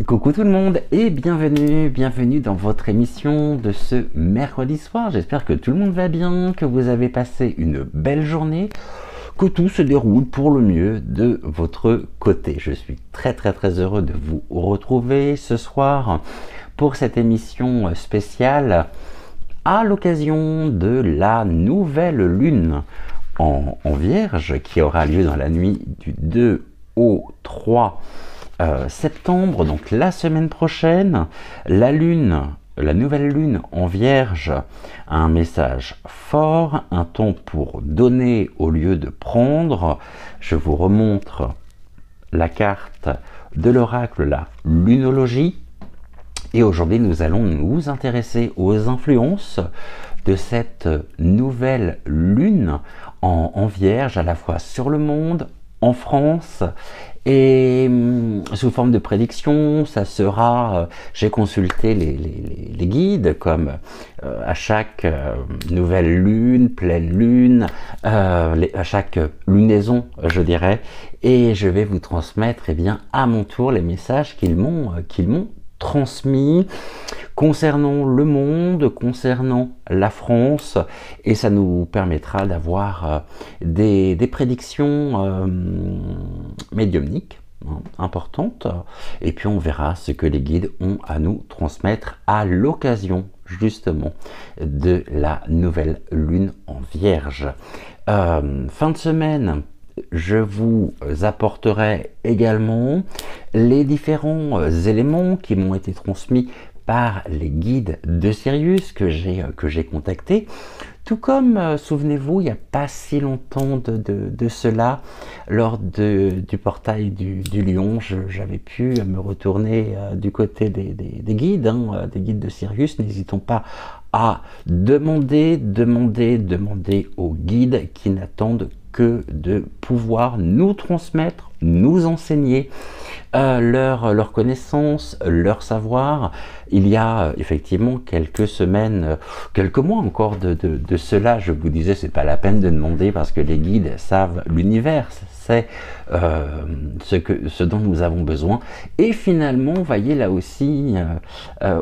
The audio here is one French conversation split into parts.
Coucou tout le monde et bienvenue dans votre émission de ce mercredi soir. J'espère que tout le monde va bien, que vous avez passé une belle journée, que tout se déroule pour le mieux de votre côté. Je suis très heureux de vous retrouver ce soir pour cette émission spéciale à l'occasion de la nouvelle lune en Vierge qui aura lieu dans la nuit du 2 au 3 septembre, donc la semaine prochaine. La nouvelle lune en Vierge a un message fort, un temps pour donner au lieu de prendre. Je vous remontre la carte de l'oracle, la lunologie. Et aujourd'hui, nous allons nous intéresser aux influences de cette nouvelle lune en Vierge, à la fois sur le monde, en France, et sous forme de prédiction. Ça sera, j'ai consulté les guides, comme à chaque nouvelle lune, pleine lune, à chaque lunaison, je dirais, et je vais vous transmettre à mon tour les messages qu'ils m'ont transmis concernant le monde, concernant la France, et ça nous permettra d'avoir des prédictions médiumniques importantes, et puis on verra ce que les guides ont à nous transmettre à l'occasion justement de la nouvelle lune en Vierge. Fin de semaine, je vous apporterai également les différents éléments qui m'ont été transmis par les guides de Sirius que j'ai contactés. Tout comme, souvenez-vous, il n'y a pas si longtemps de cela, lors du portail du Lion, j'avais pu me retourner du côté des guides, des guides de Sirius. N'hésitons pas à demander aux guides qui n'attendent que de pouvoir nous transmettre, nous enseigner leur connaissance, leur savoir. Il y a effectivement quelques semaines, quelques mois encore de cela, je vous disais, c'est pas la peine de demander parce que les guides savent, l'univers sait ce dont nous avons besoin. Et finalement, voyez, là aussi,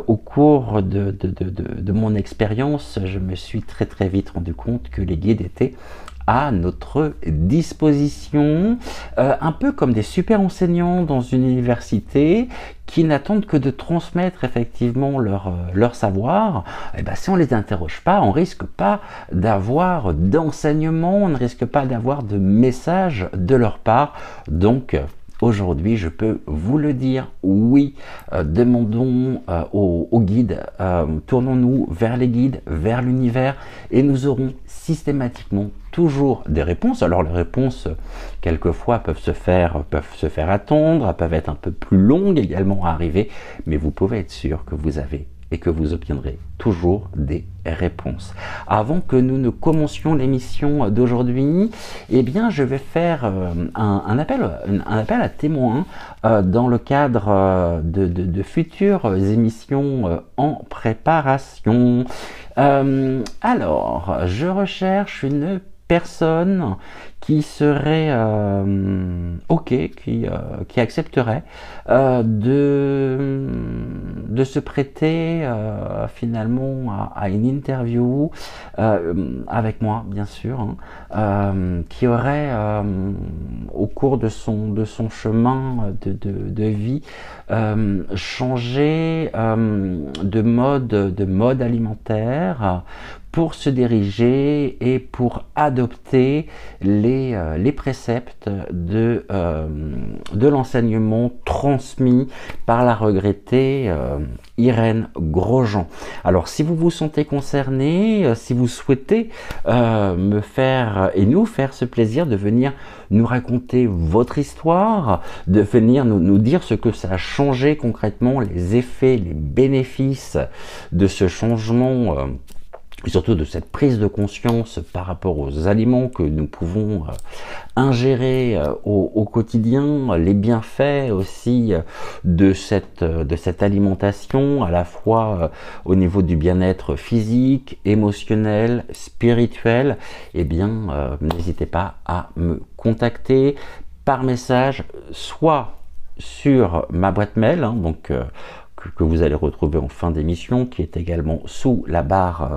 au cours de mon expérience, je me suis très vite rendu compte que les guides étaient à notre disposition, un peu comme des super enseignants dans une université qui n'attendent que de transmettre effectivement leur savoir. Et ben, si on les interroge pas, on risque pas d'avoir d'enseignement, on ne risque pas d'avoir de message de leur part. Donc aujourd'hui, je peux vous le dire, oui, demandons aux guides, tournons-nous vers les guides, vers l'univers, et nous aurons systématiquement toujours des réponses. Alors les réponses, quelquefois, peuvent se faire attendre, peuvent être un peu plus longues également à arriver, mais vous pouvez être sûr que vous avez et que vous obtiendrez toujours des réponses. Avant que nous ne commencions l'émission d'aujourd'hui, eh bien, je vais faire un appel à témoins dans le cadre de futures émissions en préparation. Alors, je recherche une personne qui serait ok, qui accepterait de se prêter finalement à une interview avec moi, bien sûr, qui aurait au cours de son chemin de vie changé de mode alimentaire pour se diriger et pour adopter les préceptes de l'enseignement transmis par la regrettée Irène Grosjean. Alors, si vous vous sentez concerné, si vous souhaitez nous faire ce plaisir de venir nous raconter votre histoire, de venir nous dire ce que ça a changé concrètement, les effets, les bénéfices de ce changement, et surtout de cette prise de conscience par rapport aux aliments que nous pouvons ingérer au quotidien, les bienfaits aussi de cette alimentation, à la fois au niveau du bien-être physique, émotionnel, spirituel. Eh bien, n'hésitez pas à me contacter par message, soit sur ma boîte mail, hein, donc que vous allez retrouver en fin d'émission, qui est également sous la barre,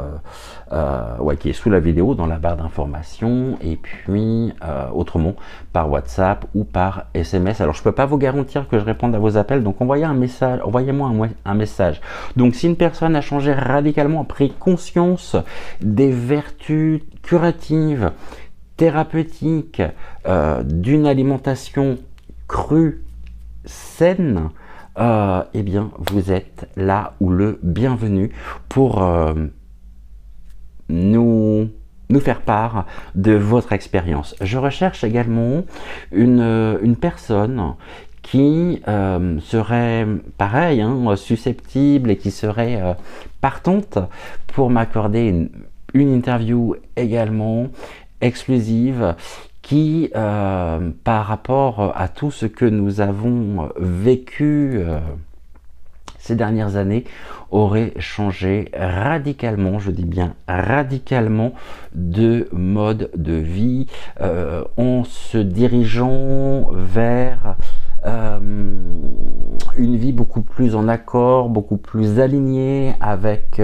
qui est sous la vidéo, dans la barre d'information, et puis autrement par WhatsApp ou par SMS. Alors je peux pas vous garantir que je réponde à vos appels, donc envoyez-moi un message. Donc si une personne a changé radicalement, a pris conscience des vertus curatives, thérapeutiques, d'une alimentation crue, saine, eh bien, vous êtes là ou le bienvenu pour nous faire part de votre expérience. Je recherche également une personne qui serait pareil, hein, susceptible et qui serait partante pour m'accorder une interview également exclusive, qui, par rapport à tout ce que nous avons vécu ces dernières années, aurait changé radicalement, je dis bien radicalement, de mode de vie, en se dirigeant vers une vie beaucoup plus en accord, beaucoup plus alignée avec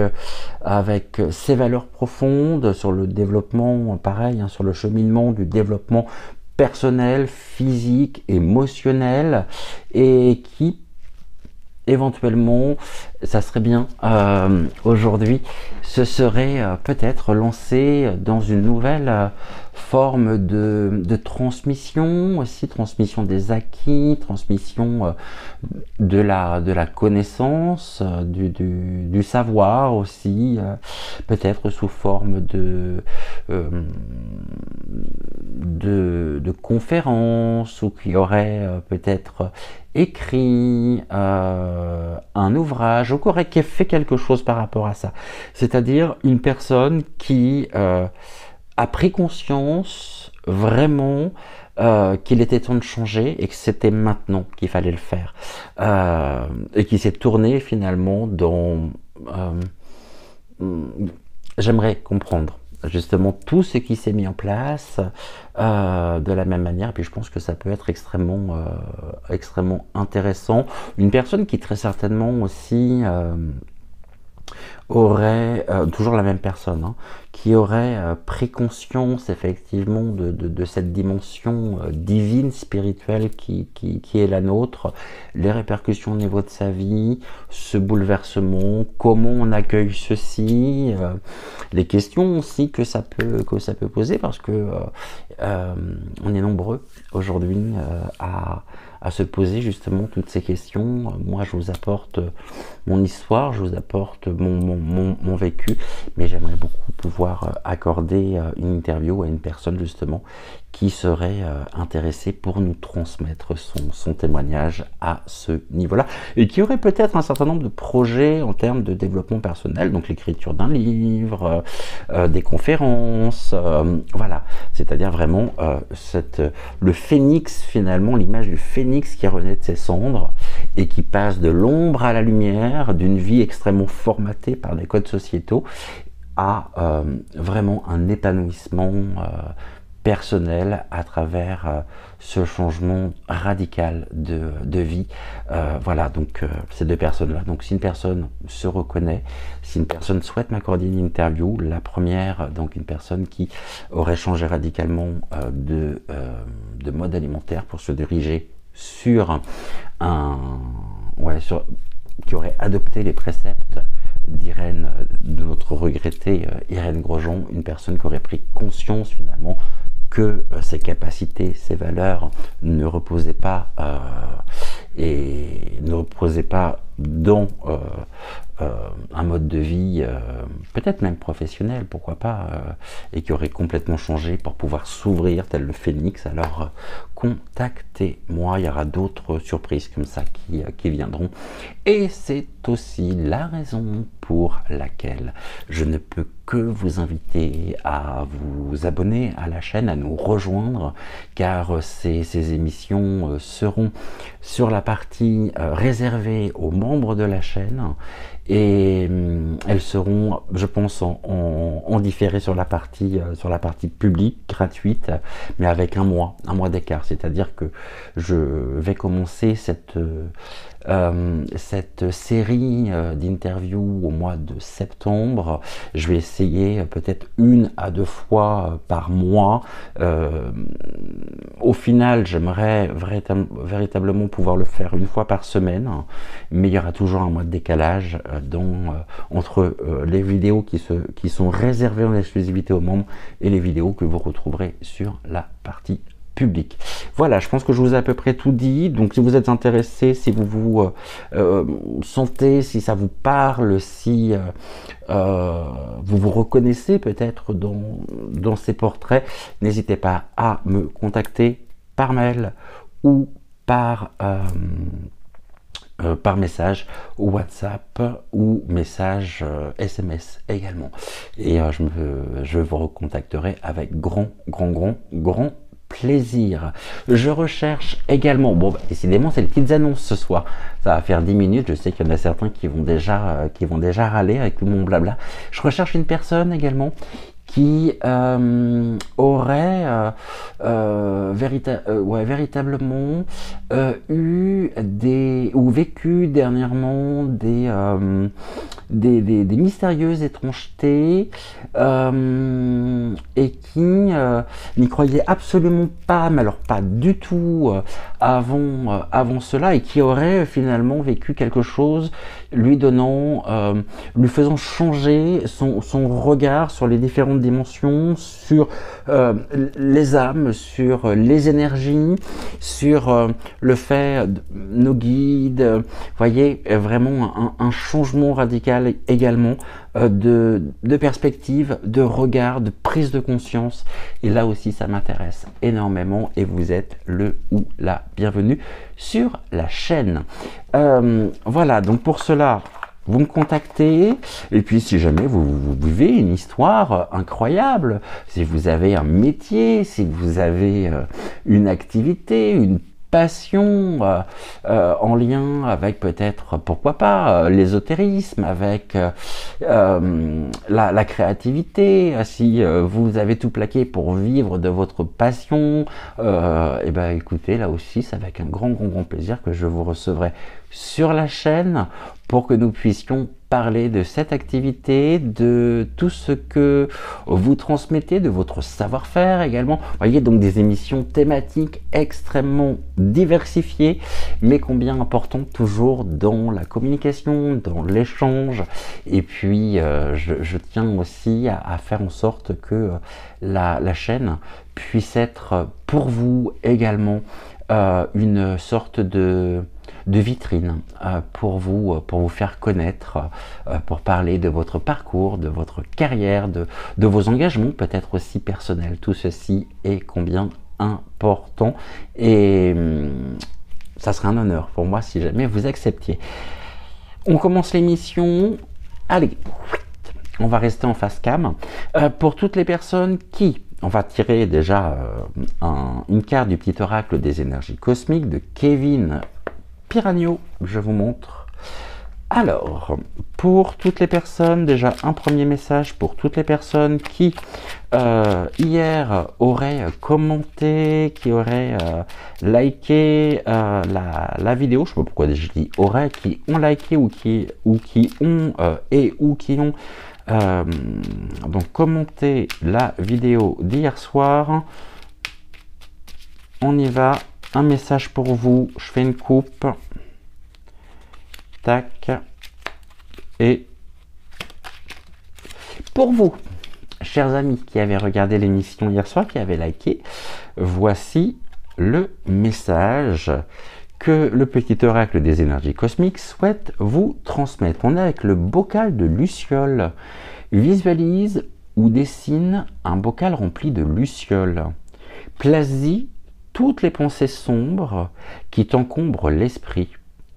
ses valeurs profondes, sur le développement, pareil, hein, sur le cheminement du développement personnel, physique, émotionnel, et qui éventuellement, ça serait bien, aujourd'hui, se serait peut-être lancé dans une nouvelle forme de transmission, aussi transmission des acquis, transmission de la connaissance, du savoir aussi, peut-être sous forme de conférences, ou qui aurait peut-être écrit un ouvrage, ou qui aurait fait quelque chose par rapport à ça. C'est-à-dire une personne qui a pris conscience vraiment qu'il était temps de changer et que c'était maintenant qu'il fallait le faire. Et qui s'est tourné finalement dans... j'aimerais comprendre justement tout ce qui s'est mis en place de la même manière, et puis je pense que ça peut être extrêmement intéressant. Une personne qui très certainement aussi aurait, toujours la même personne, hein, qui aurait pris conscience effectivement de cette dimension divine, spirituelle qui est la nôtre, les répercussions au niveau de sa vie, ce bouleversement, comment on accueille ceci, les questions aussi que ça peut poser, parce que on est nombreux aujourd'hui à se poser justement toutes ces questions. Moi, je vous apporte mon histoire, je vous apporte mon vécu, mais j'aimerais beaucoup pouvoir accorder une interview à une personne justement qui serait intéressée pour nous transmettre son témoignage à ce niveau-là, et qui aurait peut-être un certain nombre de projets en termes de développement personnel, donc l'écriture d'un livre, des conférences, voilà, c'est-à-dire vraiment le phénix, finalement, l'image du phénix qui renaît de ses cendres et qui passe de l'ombre à la lumière, d'une vie extrêmement formatée par des codes sociétaux, à vraiment un épanouissement personnel à travers ce changement radical de vie. Voilà, donc ces deux personnes-là. Donc si une personne se reconnaît, si une personne souhaite m'accorder une interview, la première, donc une personne qui aurait changé radicalement de mode alimentaire pour se diriger sur qui aurait adopté les préceptes d'Irène, de notre regrettée Irène Grosjean, une personne qui aurait pris conscience finalement que ses capacités, ses valeurs ne reposaient pas dans un mode de vie, peut-être même professionnel, pourquoi pas, et qui aurait complètement changé pour pouvoir s'ouvrir tel le phénix. Alors contactez-moi, il y aura d'autres surprises comme ça qui viendront, et c'est aussi la raison pour laquelle je ne peux que vous inviter à vous abonner à la chaîne, à nous rejoindre, car ces émissions seront sur la partie réservée aux membres de la chaîne. Et elles seront, je pense, en différé sur la partie publique, gratuite, mais avec un mois d'écart. C'est-à-dire que je vais commencer cette série d'interviews au mois de septembre. Je vais essayer peut-être 1 à 2 fois par mois. Au final, j'aimerais véritablement pouvoir le faire 1 fois par semaine, mais il y aura toujours un mois de décalage entre les vidéos qui sont réservées en exclusivité aux membres et les vidéos que vous retrouverez sur la partie publique. Voilà, je pense que je vous ai à peu près tout dit. Donc si vous êtes intéressé, si vous vous sentez, si ça vous parle, si vous vous reconnaissez peut-être dans ces portraits, n'hésitez pas à me contacter par mail ou par message WhatsApp ou message SMS également. Et je vous recontacterai avec grand plaisir. Je recherche également, bon, décidément c'est les petites annonces ce soir, ça va faire 10 minutes, je sais qu'il y en a certains qui vont déjà râler avec tout mon blabla. Je recherche une personne également qui aurait véritablement vécu dernièrement des mystérieuses étrangetés et qui n'y croyait absolument pas, mais alors pas du tout avant cela, et qui aurait finalement vécu quelque chose lui faisant changer son regard sur les différentes dimensions, sur les âmes, sur les énergies, sur le fait de nos guides. Vous voyez, vraiment un changement radical également de perspective, de regard, de prise de conscience. Et là aussi, ça m'intéresse énormément et vous êtes le ou la bienvenue sur la chaîne. Voilà, donc pour cela, vous me contactez, et puis si jamais vous vivez une histoire incroyable, si vous avez un métier, si vous avez une activité, une passion en lien avec peut-être, pourquoi pas, l'ésotérisme, avec la créativité, si vous avez tout plaqué pour vivre de votre passion, et ben écoutez, là aussi c'est avec un grand plaisir que je vous recevrai sur la chaîne pour que nous puissions parler de cette activité, de tout ce que vous transmettez, de votre savoir-faire également. Vous voyez, donc des émissions thématiques extrêmement diversifiées, mais combien importantes toujours dans la communication, dans l'échange. Et puis, je tiens aussi à faire en sorte que la chaîne puisse être pour vous également une sorte de vitrine pour vous faire connaître, pour parler de votre parcours, de votre carrière, de vos engagements, peut-être aussi personnels. Tout ceci est combien important et ça serait un honneur pour moi si jamais vous acceptiez. On commence l'émission. Allez, on va rester en face cam. Pour toutes les personnes qui... On va tirer déjà une carte du petit oracle des énergies cosmiques de Kevin Piragno, je vous montre. Alors, pour toutes les personnes, déjà un premier message pour toutes les personnes qui hier auraient commenté, qui auraient liké la vidéo, je ne sais pas pourquoi je dis auraient, qui ont liké ou qui ont donc commenté la vidéo d'hier soir. On y va. Un message pour vous, je fais une coupe, tac, et pour vous, chers amis qui avaient regardé l'émission hier soir, qui avaient liké, voici le message que le petit oracle des énergies cosmiques souhaite vous transmettre. On est avec le bocal de luciole. Visualise ou dessine un bocal rempli de lucioles. Place-y toutes les pensées sombres qui t'encombrent l'esprit.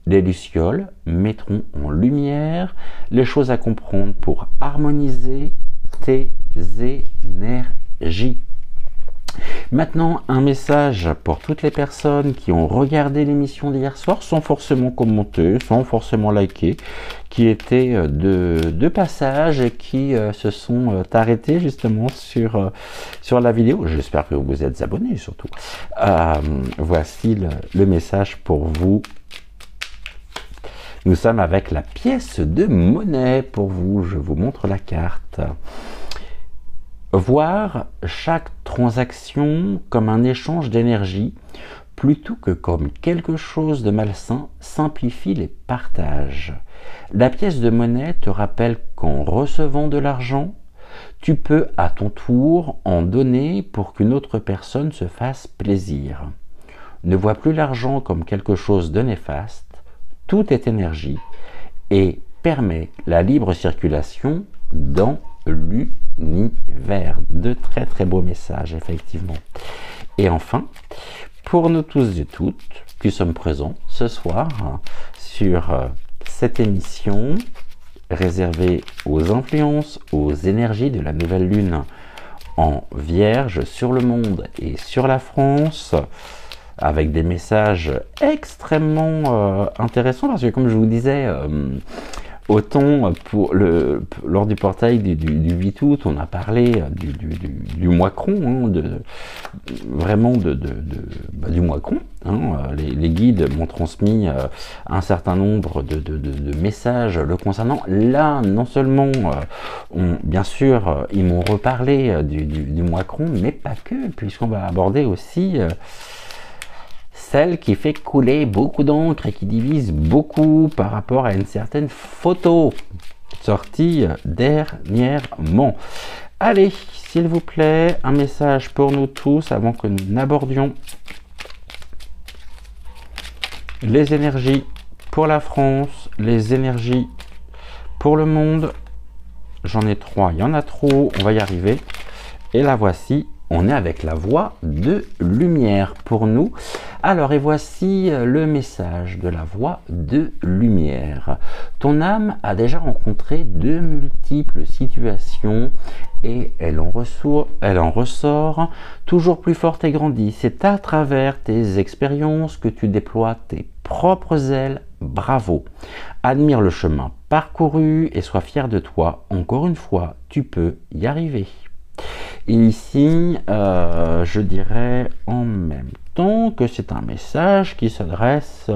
Les lucioles mettront en lumière les choses à comprendre pour harmoniser tes énergies. Maintenant, un message pour toutes les personnes qui ont regardé l'émission d'hier soir sans forcément commenter, sans forcément liker, qui étaient de passage et qui se sont arrêtés justement sur la vidéo. J'espère que vous vous êtes abonnés surtout. Voici le message pour vous. Nous sommes avec la pièce de monnaie pour vous. Je vous montre la carte. Voir chaque transaction comme un échange d'énergie plutôt que comme quelque chose de malsain simplifie les partages. La pièce de monnaie te rappelle qu'en recevant de l'argent, tu peux à ton tour en donner pour qu'une autre personne se fasse plaisir. Ne vois plus l'argent comme quelque chose de néfaste, tout est énergie et permet la libre circulation dans l'univers. De très très beaux messages, effectivement. Et enfin, pour nous tous et toutes qui sommes présents ce soir sur cette émission réservée aux influences, aux énergies de la nouvelle lune en Vierge sur le monde et sur la France, avec des messages extrêmement intéressants, parce que comme je vous disais, autant lors du portail du 8 août, on a parlé du mois-cron, vraiment du mois-cron. Les guides m'ont transmis un certain nombre de messages le concernant. Là, non seulement, bien sûr, ils m'ont reparlé du mois-cron, mais pas que, puisqu'on va aborder aussi celle qui fait couler beaucoup d'encre et qui divise beaucoup par rapport à une certaine photo sortie dernièrement. Allez, s'il vous plaît, un message pour nous tous avant que nous n'abordions les énergies pour la France, les énergies pour le monde. J'en ai 3, il y en a trop, on va y arriver. Et la voici. On est avec la voix de lumière pour nous. Alors, et voici le message de la voix de lumière. Ton âme a déjà rencontré de multiples situations et elle en ressort toujours plus forte et grandie. C'est à travers tes expériences que tu déploies tes propres ailes. Bravo. Admire le chemin parcouru et sois fier de toi. Encore une fois, tu peux y arriver. Et ici, je dirais en même temps que c'est un message qui s'adresse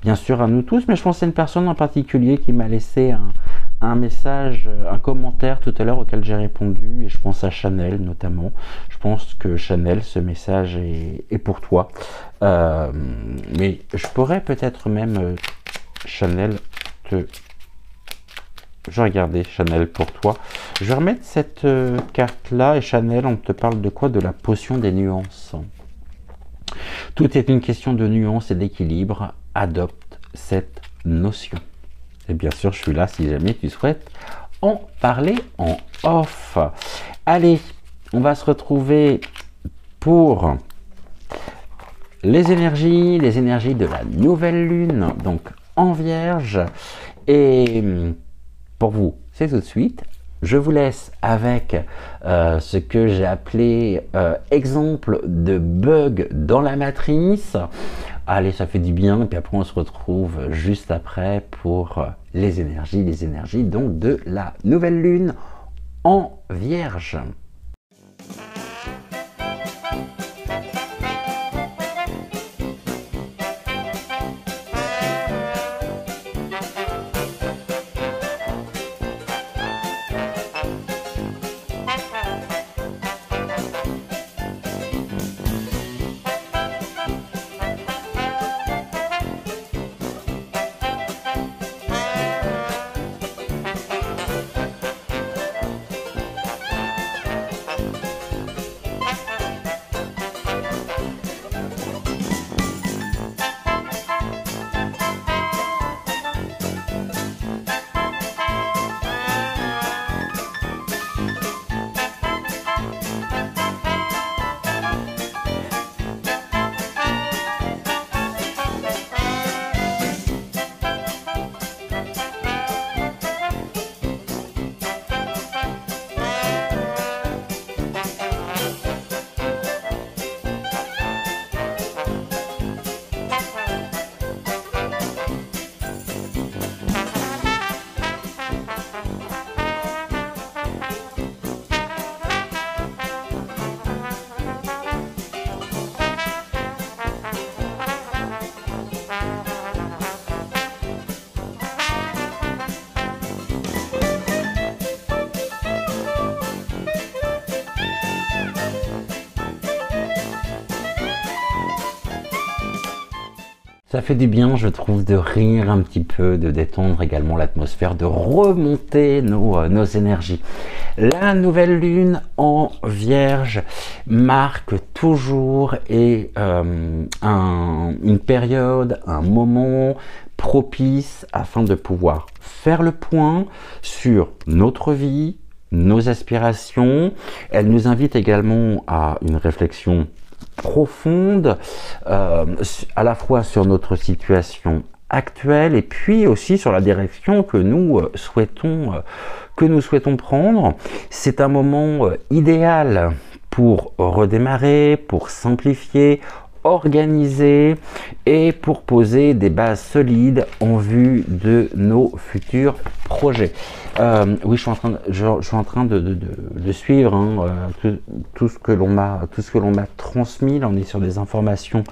bien sûr à nous tous, mais je pense à une personne en particulier qui m'a laissé un message, un commentaire tout à l'heure auquel j'ai répondu, et je pense à Chanel notamment. Je pense que Chanel, ce message est pour toi. Mais je pourrais peut-être même, Chanel, je vais regarder Chanel pour toi. Je vais remettre cette carte-là. Et Chanel, on te parle de quoi? De la potion des nuances. Tout est une question de nuance et d'équilibre. Adopte cette notion. Et bien sûr, je suis là si jamais tu souhaites en parler en off. Allez, on va se retrouver pour les énergies de la nouvelle lune, donc en Vierge. Et pour vous, c'est tout de suite. Je vous laisse avec ce que j'ai appelé exemple de bug dans la matrice. Allez, ça fait du bien. Et puis après, on se retrouve juste après pour les énergies donc de la nouvelle lune en Vierge. Ça fait du bien, je trouve, de rire un petit peu, de détendre également l'atmosphère, de remonter nos énergies. La nouvelle lune en Vierge marque toujours une période, un moment propice afin de pouvoir faire le point sur notre vie, nos aspirations. Elle nous invite également à une réflexion profonde, à la fois sur notre situation actuelle et puis aussi sur la direction que nous souhaitons prendre. C'est un moment idéal pour redémarrer, pour simplifier, organiser et pour poser des bases solides en vue de nos futurs projets. Oui, je suis en train de suivre tout ce que l'on m'a transmis. Là, on est sur des informations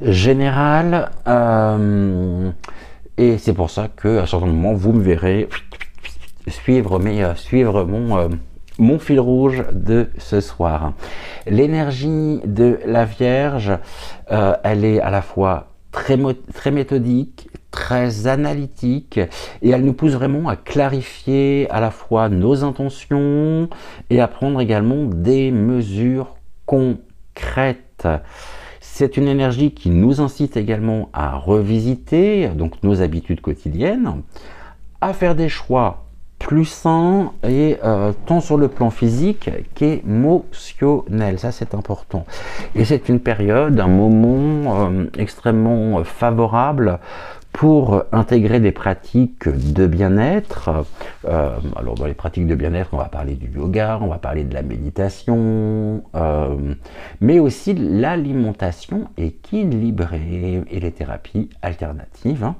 générales et c'est pour ça que à un certain moment vous me verrez suivre mon fil rouge de ce soir. L'énergie de la Vierge, elle est à la fois très méthodique, très analytique, et elle nous pousse vraiment à clarifier à la fois nos intentions et à prendre également des mesures concrètes. C'est une énergie qui nous incite également à revisiter donc nos habitudes quotidiennes, à faire des choix plus sain et tant sur le plan physique qu'émotionnel, ça c'est important. Et c'est une période, un moment extrêmement favorable pour intégrer des pratiques de bien-être. Alors dans les pratiques de bien-être, on va parler du yoga, on va parler de la méditation, mais aussi l'alimentation équilibrée et les thérapies alternatives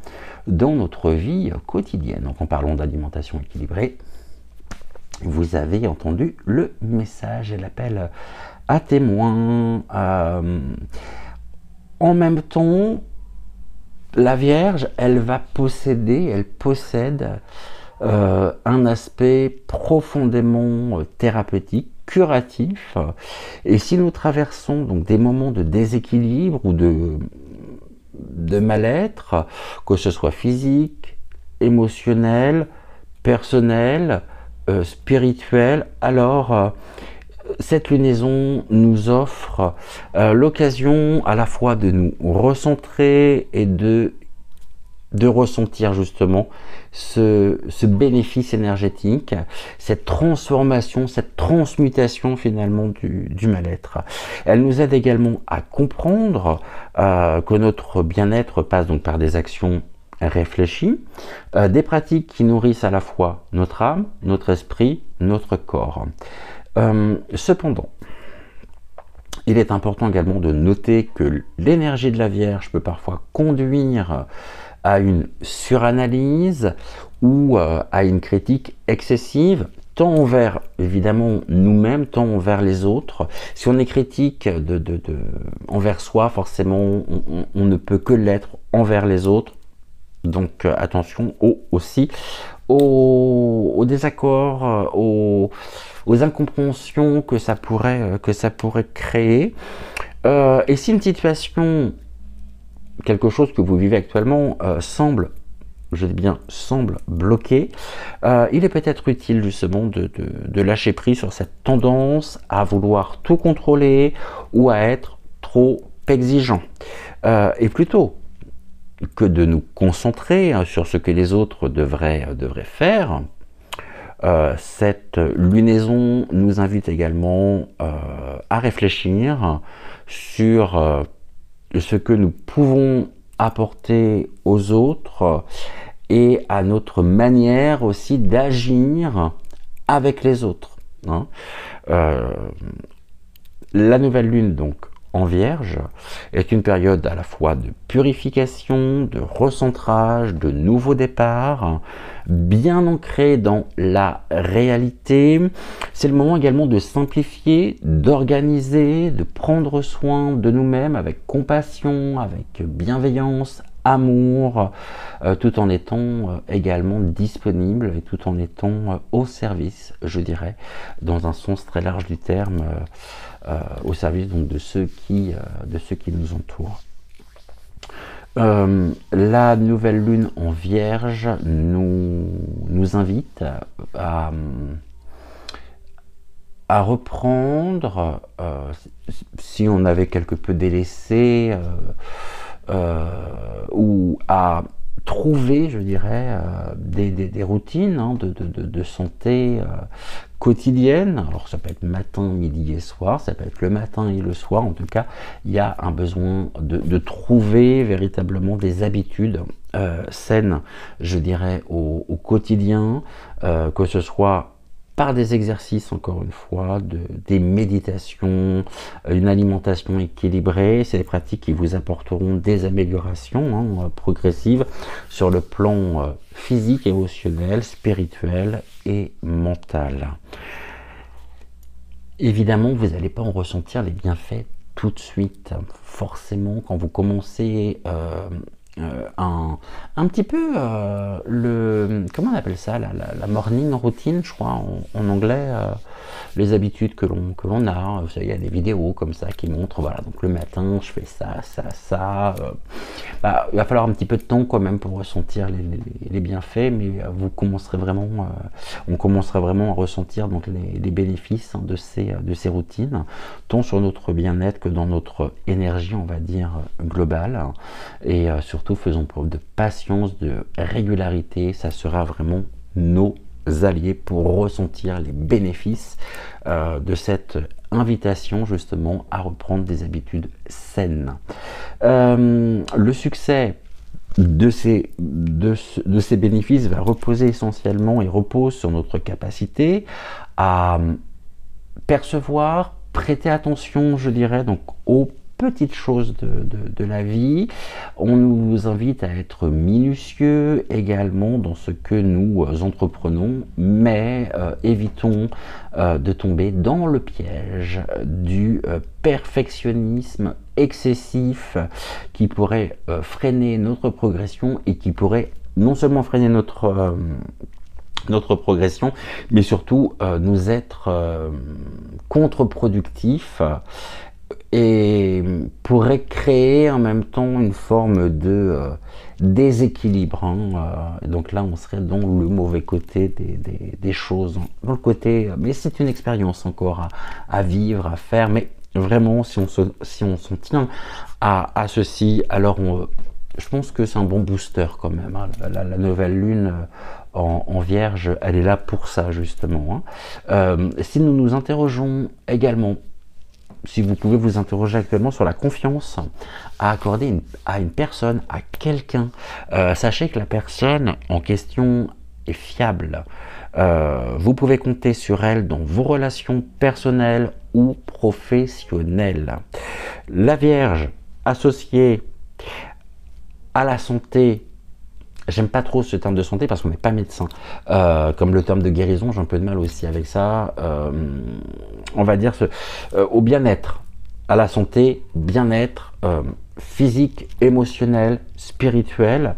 dans notre vie quotidienne. Donc en parlant d'alimentation équilibrée, vous avez entendu le message et l'appel à témoins. En même temps, la Vierge, elle possède un aspect profondément thérapeutique, curatif. Et si nous traversons donc des moments de déséquilibre ou de mal-être, que ce soit physique, émotionnel, personnel, spirituel, alors cette lunaison nous offre l'occasion à la fois de nous recentrer et de ressentir justement ce bénéfice énergétique, cette transformation, cette transmutation finalement du mal-être. Elle nous aide également à comprendre que notre bien-être passe donc par des actions réfléchies, des pratiques qui nourrissent à la fois notre âme, notre esprit, notre corps. Cependant, il est important également de noter que l'énergie de la Vierge peut parfois conduire à une suranalyse ou à une critique excessive, tant envers évidemment nous-mêmes, tant envers les autres. Si on est critique envers soi, forcément on ne peut que l'être envers les autres. Donc attention aussi aux désaccords, aux incompréhensions que ça pourrait créer. Et si une situation, quelque chose que vous vivez actuellement semble bloqué, il est peut-être utile justement de lâcher prise sur cette tendance à vouloir tout contrôler ou à être trop exigeant. Et plutôt que de nous concentrer sur ce que les autres devraient faire, cette lunaison nous invite également à réfléchir sur ce que nous pouvons apporter aux autres et à notre manière aussi d'agir avec les autres. La nouvelle lune donc en Vierge est une période à la fois de purification, de recentrage, de nouveau départ, bien ancré dans la réalité. C'est le moment également de simplifier, d'organiser, de prendre soin de nous-mêmes avec compassion, avec bienveillance, amour, tout en étant également disponible et tout en étant au service, je dirais, dans un sens très large du terme, au service donc de ceux qui nous entourent. La nouvelle lune en Vierge nous invite à reprendre, si on avait quelque peu délaissé, ou à trouver, je dirais, des routines hein, de santé quotidienne. Alors ça peut être matin, midi et soir, ça peut être le matin et le soir. En tout cas, il y a un besoin de trouver véritablement des habitudes saines, je dirais, au quotidien, que ce soit par des exercices, encore une fois, des méditations, une alimentation équilibrée. C'est des pratiques qui vous apporteront des améliorations hein, progressives sur le plan physique, émotionnel, spirituel et mental. Évidemment, vous n'allez pas en ressentir les bienfaits tout de suite. Forcément, quand vous commencez un petit peu comment on appelle ça, la morning routine, je crois, en anglais, les habitudes que l'on a. Vous savez, il y a des vidéos comme ça qui montrent, voilà, donc le matin, je fais ça, il va falloir un petit peu de temps quand même pour ressentir les bienfaits, mais on commencera vraiment à ressentir donc les bénéfices hein, de ces routines, tant sur notre bien-être que dans notre énergie, on va dire, globale. Et surtout, faisons preuve de patience, de régularité. Ça sera vraiment nos alliés pour ressentir les bénéfices de cette invitation justement à reprendre des habitudes saines. Le succès de ces bénéfices va reposer essentiellement et repose sur notre capacité à percevoir, prêter attention, je dirais, donc aux petites choses de la vie. On nous invite à être minutieux également dans ce que nous entreprenons, mais évitons de tomber dans le piège du perfectionnisme excessif qui pourrait freiner notre progression et qui pourrait non seulement freiner notre progression, mais surtout nous être contre-productif et pourrait créer en même temps une forme de déséquilibre. Hein. Donc là, on serait dans le mauvais côté des choses, dans le côté, mais c'est une expérience encore à vivre, à faire, mais vraiment, si on s'en tient à ceci, alors je pense que c'est un bon booster quand même. Hein. La nouvelle lune en Vierge, elle est là pour ça justement. Hein. Si nous nous interrogeons également, si vous pouvez vous interroger actuellement sur la confiance à accorder à une personne, à quelqu'un, sachez que la personne en question est fiable. Vous pouvez compter sur elle dans vos relations personnelles ou professionnelles. La Vierge associée à la santé, j'aime pas trop ce terme de santé parce qu'on n'est pas médecin. Comme le terme de guérison, j'ai un peu de mal aussi avec ça. On va dire au bien-être, à la santé, bien-être physique, émotionnel, spirituel.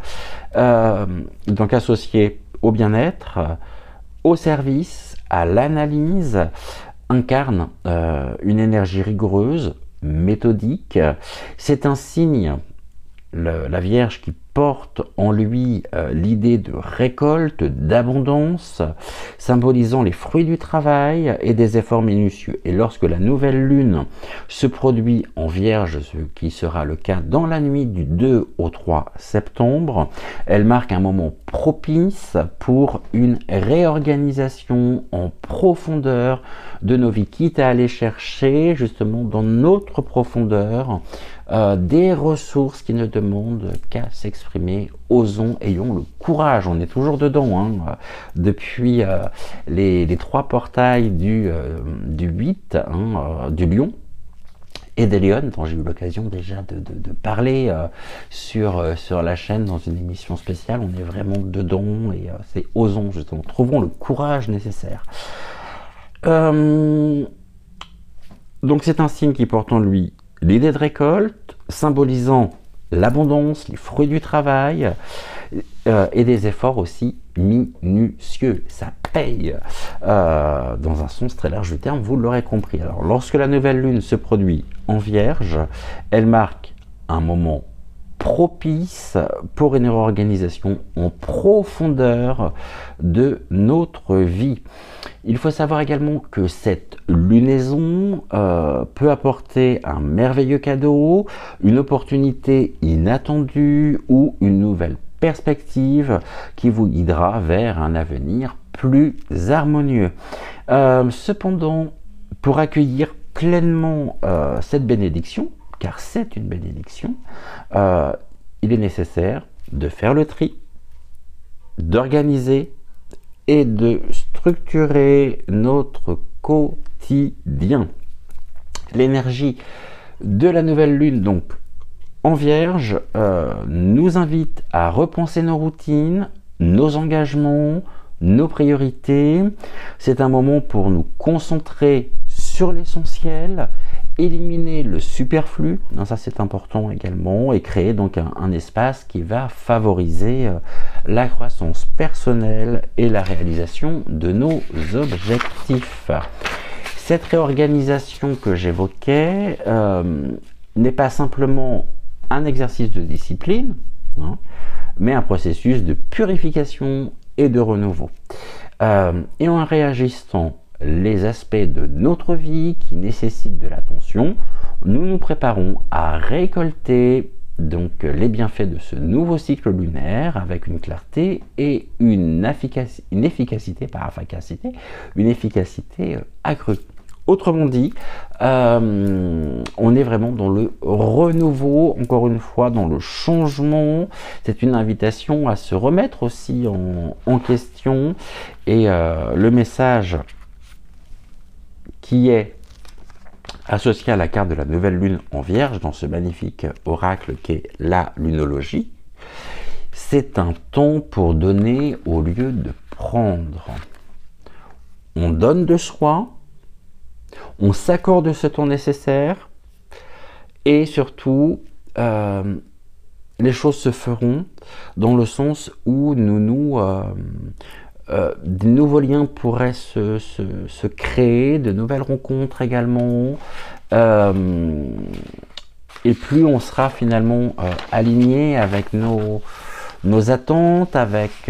Donc associé au bien-être, au service, à l'analyse, incarne une énergie rigoureuse, méthodique. C'est un signe, la Vierge, qui porte en lui l'idée de récolte, d'abondance, symbolisant les fruits du travail et des efforts minutieux. Et lorsque la nouvelle lune se produit en Vierge, ce qui sera le cas dans la nuit du 2 au 3 septembre, elle marque un moment propice pour une réorganisation en profondeur de nos vies, quitte à aller chercher justement dans notre profondeur des ressources qui ne demandent qu'à s'exprimer. Osons, ayons le courage, on est toujours dedans, hein, depuis les 3 portails du 8, hein, du lion et des lions, dont j'ai eu l'occasion déjà de parler sur la chaîne dans une émission spéciale. On est vraiment dedans et c'est osons, justement, trouvons le courage nécessaire. Donc c'est un signe qui porte en lui l'idée de récolte, symbolisant l'abondance, les fruits du travail et des efforts aussi minutieux. Ça paye dans un sens très large du terme, vous l'aurez compris. Alors, lorsque la nouvelle lune se produit en Vierge, elle marque un moment propice pour une réorganisation en profondeur de notre vie. Il faut savoir également que cette lunaison peut apporter un merveilleux cadeau, une opportunité inattendue ou une nouvelle perspective qui vous guidera vers un avenir plus harmonieux. Cependant, pour accueillir pleinement cette bénédiction, car c'est une bénédiction, il est nécessaire de faire le tri, d'organiser et de structurer notre quotidien. L'énergie de la nouvelle lune, donc en Vierge, nous invite à repenser nos routines, nos engagements, nos priorités. C'est un moment pour nous concentrer sur l'essentiel, éliminer le superflu, ça c'est important également, et créer donc un espace qui va favoriser la croissance personnelle et la réalisation de nos objectifs. Cette réorganisation que j'évoquais n'est pas simplement un exercice de discipline, mais un processus de purification et de renouveau. Et en réagissant les aspects de notre vie qui nécessitent de l'attention, nous nous préparons à récolter donc les bienfaits de ce nouveau cycle lunaire avec une clarté et une efficacité accrue. Autrement dit, on est vraiment dans le renouveau, encore une fois, dans le changement. C'est une invitation à se remettre aussi en question. Et le message qui est associé à la carte de la nouvelle lune en Vierge, dans ce magnifique oracle qu'est la lunologie, c'est un temps pour donner au lieu de prendre. On donne de soi, on s'accorde ce temps nécessaire et surtout les choses se feront dans le sens où des nouveaux liens pourraient se créer, de nouvelles rencontres également, et plus on sera finalement aligné avec nos attentes, avec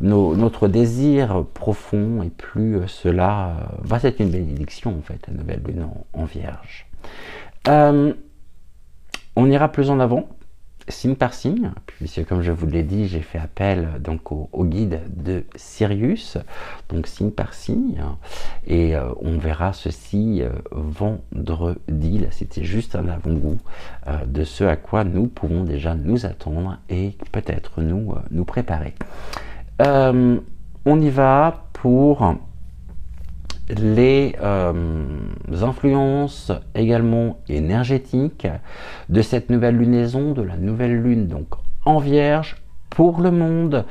notre désir profond, et plus cela va être une bénédiction en fait, la nouvelle lune en Vierge. On ira plus en avant, signe par signe, puisque comme je vous l'ai dit, j'ai fait appel donc au guide de Sirius, donc signe par signe, et on verra ceci vendredi. Là, c'était juste un avant-goût de ce à quoi nous pouvons déjà nous attendre et peut-être nous préparer. On y va pour les influences également énergétiques de cette nouvelle lunaison, de la nouvelle lune donc en Vierge pour le monde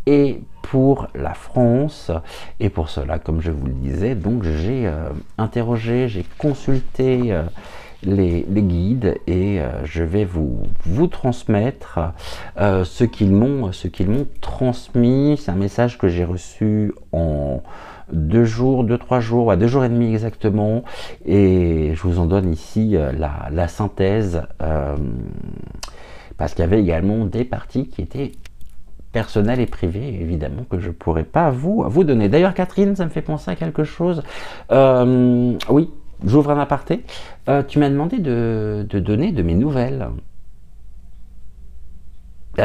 et pour la France. Et pour cela, comme je vous le disais, donc j'ai interrogé, j'ai consulté les guides et je vais vous transmettre ce qu'ils m'ont transmis. C'est un message que j'ai reçu en 2 jours, 2-3 jours, 2 jours et demi exactement, et je vous en donne ici la synthèse, parce qu'il y avait également des parties qui étaient personnelles et privées, évidemment, que je ne pourrais pas vous donner. D'ailleurs, Catherine, ça me fait penser à quelque chose. Oui, j'ouvre un aparté. Tu m'as demandé de donner de mes nouvelles.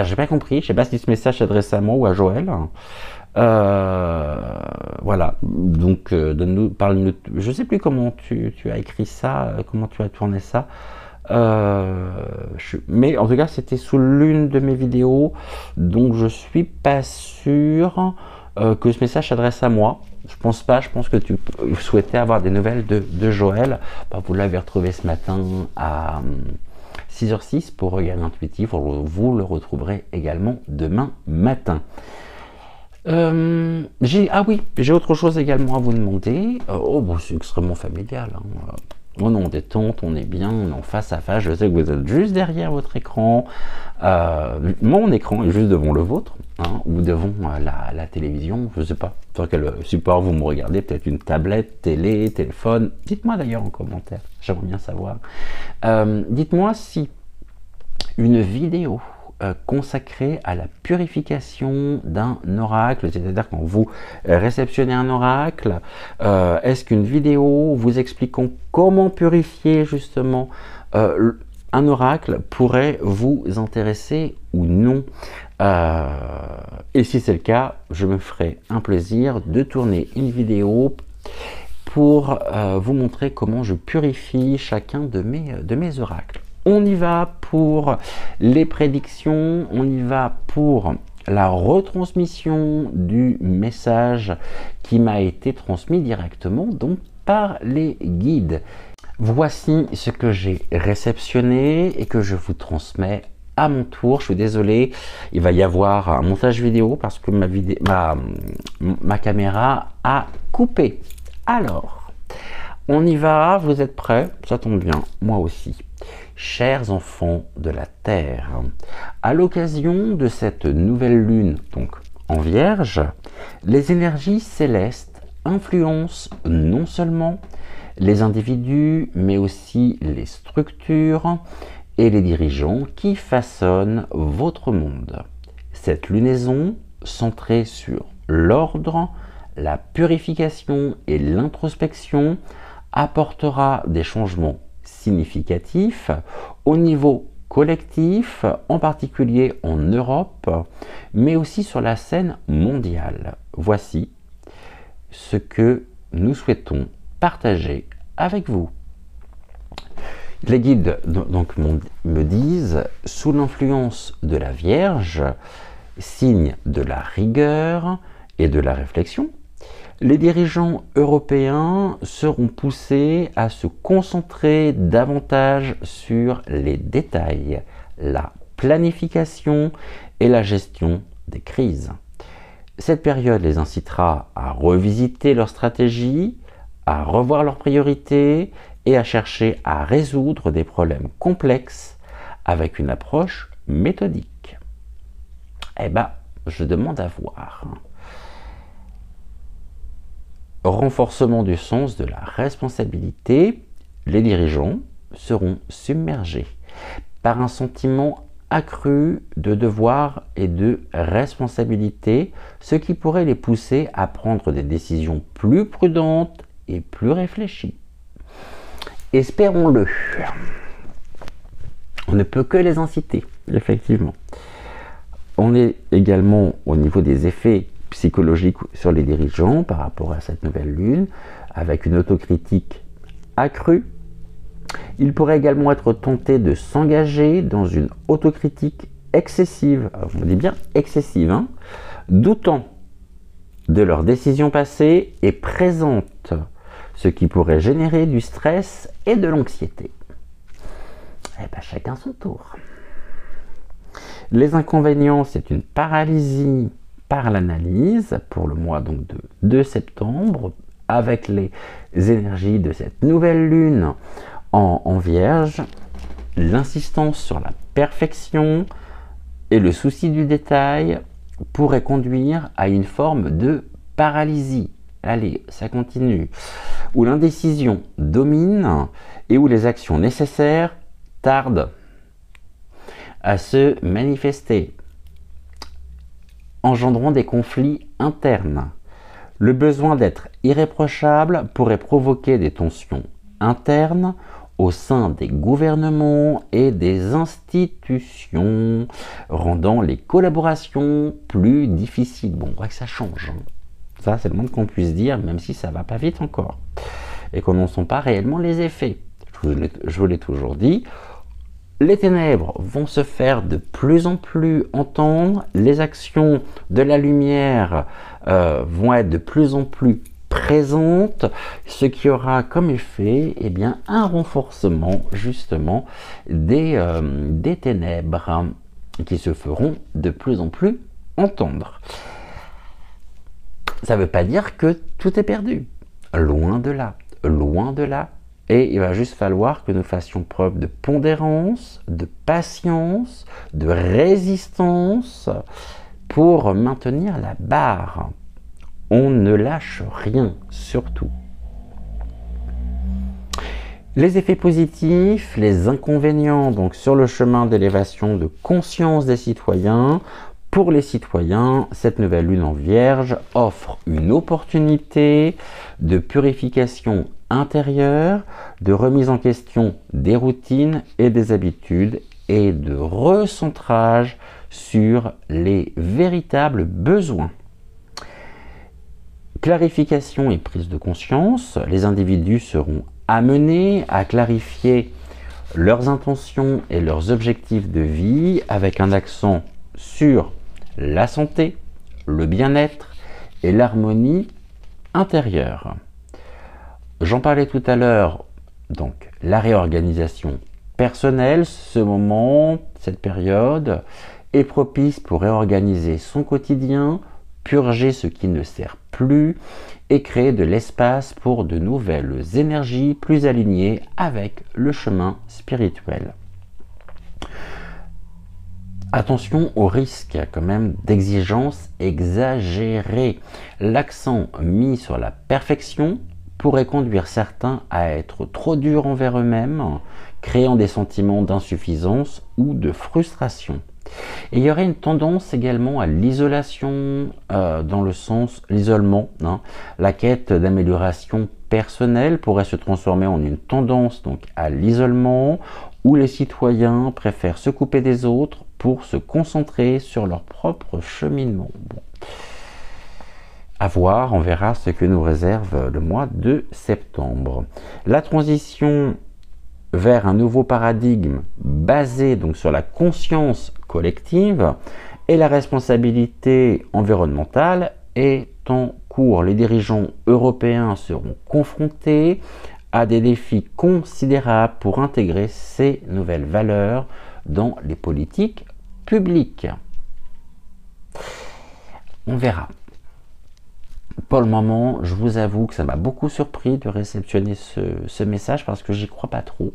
J'ai pas compris, je ne sais pas si ce message s'adresse à moi ou à Joël. Voilà, donc donne-nous, parle-nous. Je sais plus comment tu as écrit ça, comment tu as tourné ça, mais en tout cas c'était sous l'une de mes vidéos, donc je suis pas sûr que ce message s'adresse à moi. Je pense pas, je pense que tu souhaitais avoir des nouvelles de Joël. Vous l'avez retrouvé ce matin à 6h06 pour Regard Intuitif. Vous le retrouverez également demain matin. J'ai autre chose également à vous demander. C'est extrêmement familial. On est en détente, on est bien, on est en face à face. Je sais que vous êtes juste derrière votre écran. Mon écran est juste devant le vôtre, ou devant la télévision. Je ne sais pas sur quel support vous me regardez. Peut-être une tablette, télé, téléphone. Dites-moi d'ailleurs en commentaire. J'aimerais bien savoir. Dites-moi si une vidéo consacrée à la purification d'un oracle, c'est-à-dire quand vous réceptionnez un oracle, est-ce qu'une vidéo vous expliquant comment purifier justement un oracle pourrait vous intéresser ou non? Et si c'est le cas, je me ferai un plaisir de tourner une vidéo pour vous montrer comment je purifie chacun de mes oracles. On y va pour les prédictions, on y va pour la retransmission du message qui m'a été transmis directement donc par les guides. Voici ce que j'ai réceptionné et que je vous transmets à mon tour. Je suis désolé, il va y avoir un montage vidéo parce que ma caméra a coupé. Alors, on y va, vous êtes prêts? Ça tombe bien, moi aussi. Chers enfants de la Terre, à l'occasion de cette nouvelle lune, donc en Vierge, les énergies célestes influencent non seulement les individus, mais aussi les structures et les dirigeants qui façonnent votre monde. Cette lunaison, centrée sur l'ordre, la purification et l'introspection, apportera des changements significatifs au niveau collectif, en particulier en Europe, mais aussi sur la scène mondiale. Voici ce que nous souhaitons partager avec vous. Les guides donc me disent, sous l'influence de la Vierge, signe de la rigueur et de la réflexion, les dirigeants européens seront poussés à se concentrer davantage sur les détails, la planification et la gestion des crises. Cette période les incitera à revisiter leur stratégie, à revoir leurs priorités et à chercher à résoudre des problèmes complexes avec une approche méthodique. Eh bien, je demande à voir. Renforcement du sens de la responsabilité, les dirigeants seront submergés par un sentiment accru de devoir et de responsabilité, ce qui pourrait les pousser à prendre des décisions plus prudentes et plus réfléchies. Espérons-le. On ne peut que les inciter, effectivement. On est également au niveau des effets psychologiques sur les dirigeants par rapport à cette nouvelle lune, avec une autocritique accrue. Ils pourraient également être tentés de s'engager dans une autocritique excessive, on dit bien excessive, doutant de leurs décisions passées et présentes, ce qui pourrait générer du stress et de l'anxiété. Eh bien, chacun son tour. Les inconvénients, c'est une paralysie par l'analyse pour le mois donc de septembre, avec les énergies de cette nouvelle lune en Vierge, l'insistance sur la perfection et le souci du détail pourrait conduire à une forme de paralysie. Allez, ça continue. Où l'indécision domine et où les actions nécessaires tardent à se manifester, engendrant des conflits internes. Le besoin d'être irréprochable pourrait provoquer des tensions internes au sein des gouvernements et des institutions, rendant les collaborations plus difficiles. Bon, on voit que ça change. Ça, c'est le moins qu'on puisse dire, même si ça ne va pas vite encore. Et qu'on n'en sent pas réellement les effets. Je vous l'ai toujours dit. Les ténèbres vont se faire de plus en plus entendre, les actions de la lumière vont être de plus en plus présentes, ce qui aura comme effet un renforcement justement des ténèbres qui se feront de plus en plus entendre. Ça ne veut pas dire que tout est perdu, loin de là, loin de là. Et il va juste falloir que nous fassions preuve de pondérance, de patience, de résistance pour maintenir la barre. On ne lâche rien, surtout. Les effets positifs, les inconvénients, donc sur le chemin d'élévation de conscience des citoyens. Pour les citoyens, cette nouvelle lune en Vierge offre une opportunité de purification intérieure, de remise en question des routines et des habitudes et de recentrage sur les véritables besoins. Clarification et prise de conscience, les individus seront amenés à clarifier leurs intentions et leurs objectifs de vie avec un accent sur la santé, le bien-être et l'harmonie intérieure. J'en parlais tout à l'heure, donc la réorganisation personnelle, ce moment, cette période est propice pour réorganiser son quotidien, purger ce qui ne sert plus et créer de l'espace pour de nouvelles énergies plus alignées avec le chemin spirituel. Attention au risque quand même d'exigence exagérée. L'accent mis sur la perfection pourrait conduire certains à être trop durs envers eux-mêmes, créant des sentiments d'insuffisance ou de frustration. Et il y aurait une tendance également à l'isolation, dans le sens l'isolement. La quête d'amélioration personnelle pourrait se transformer en une tendance donc à l'isolement, où les citoyens préfèrent se couper des autres pour se concentrer sur leur propre cheminement. Bon. À voir, on verra ce que nous réserve le mois de septembre. La transition vers un nouveau paradigme basé donc sur la conscience collective et la responsabilité environnementale est en cours. Les dirigeants européens seront confrontés à des défis considérables pour intégrer ces nouvelles valeurs dans les politiques publiques. On verra. Pour le moment, je vous avoue que ça m'a beaucoup surpris de réceptionner ce message parce que j'y crois pas trop.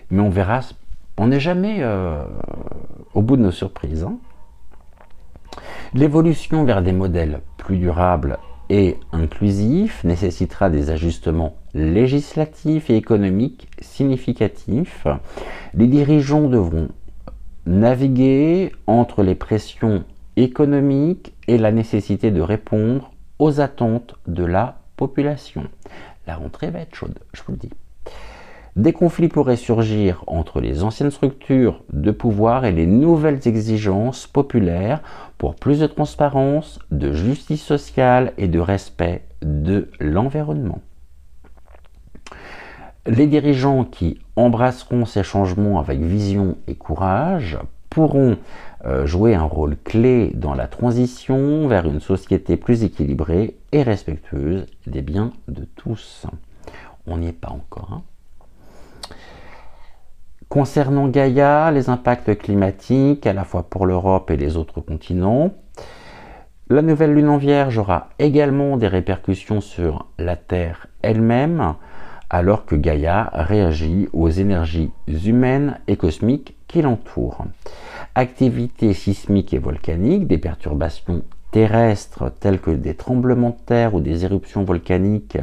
Mais on verra. On n'est jamais au bout de nos surprises. L'évolution vers des modèles plus durables et inclusifs nécessitera des ajustements législatifs et économiques significatifs. Les dirigeants devront naviguer entre les pressions économiques et la nécessité de répondre aux attentes de la population. La rentrée va être chaude, je vous le dis. Des conflits pourraient surgir entre les anciennes structures de pouvoir et les nouvelles exigences populaires pour plus de transparence, de justice sociale et de respect de l'environnement. Les dirigeants qui embrasseront ces changements avec vision et courage pourront jouer un rôle clé dans la transition vers une société plus équilibrée et respectueuse des biens de tous. On n'y est pas encore. Concernant Gaïa, les impacts climatiques, à la fois pour l'Europe et les autres continents, la nouvelle lune en Vierge aura également des répercussions sur la Terre elle-même, alors que Gaïa réagit aux énergies humaines et cosmiques qui l'entourent. Activités sismiques et volcaniques, des perturbations terrestres telles que des tremblements de terre ou des éruptions volcaniques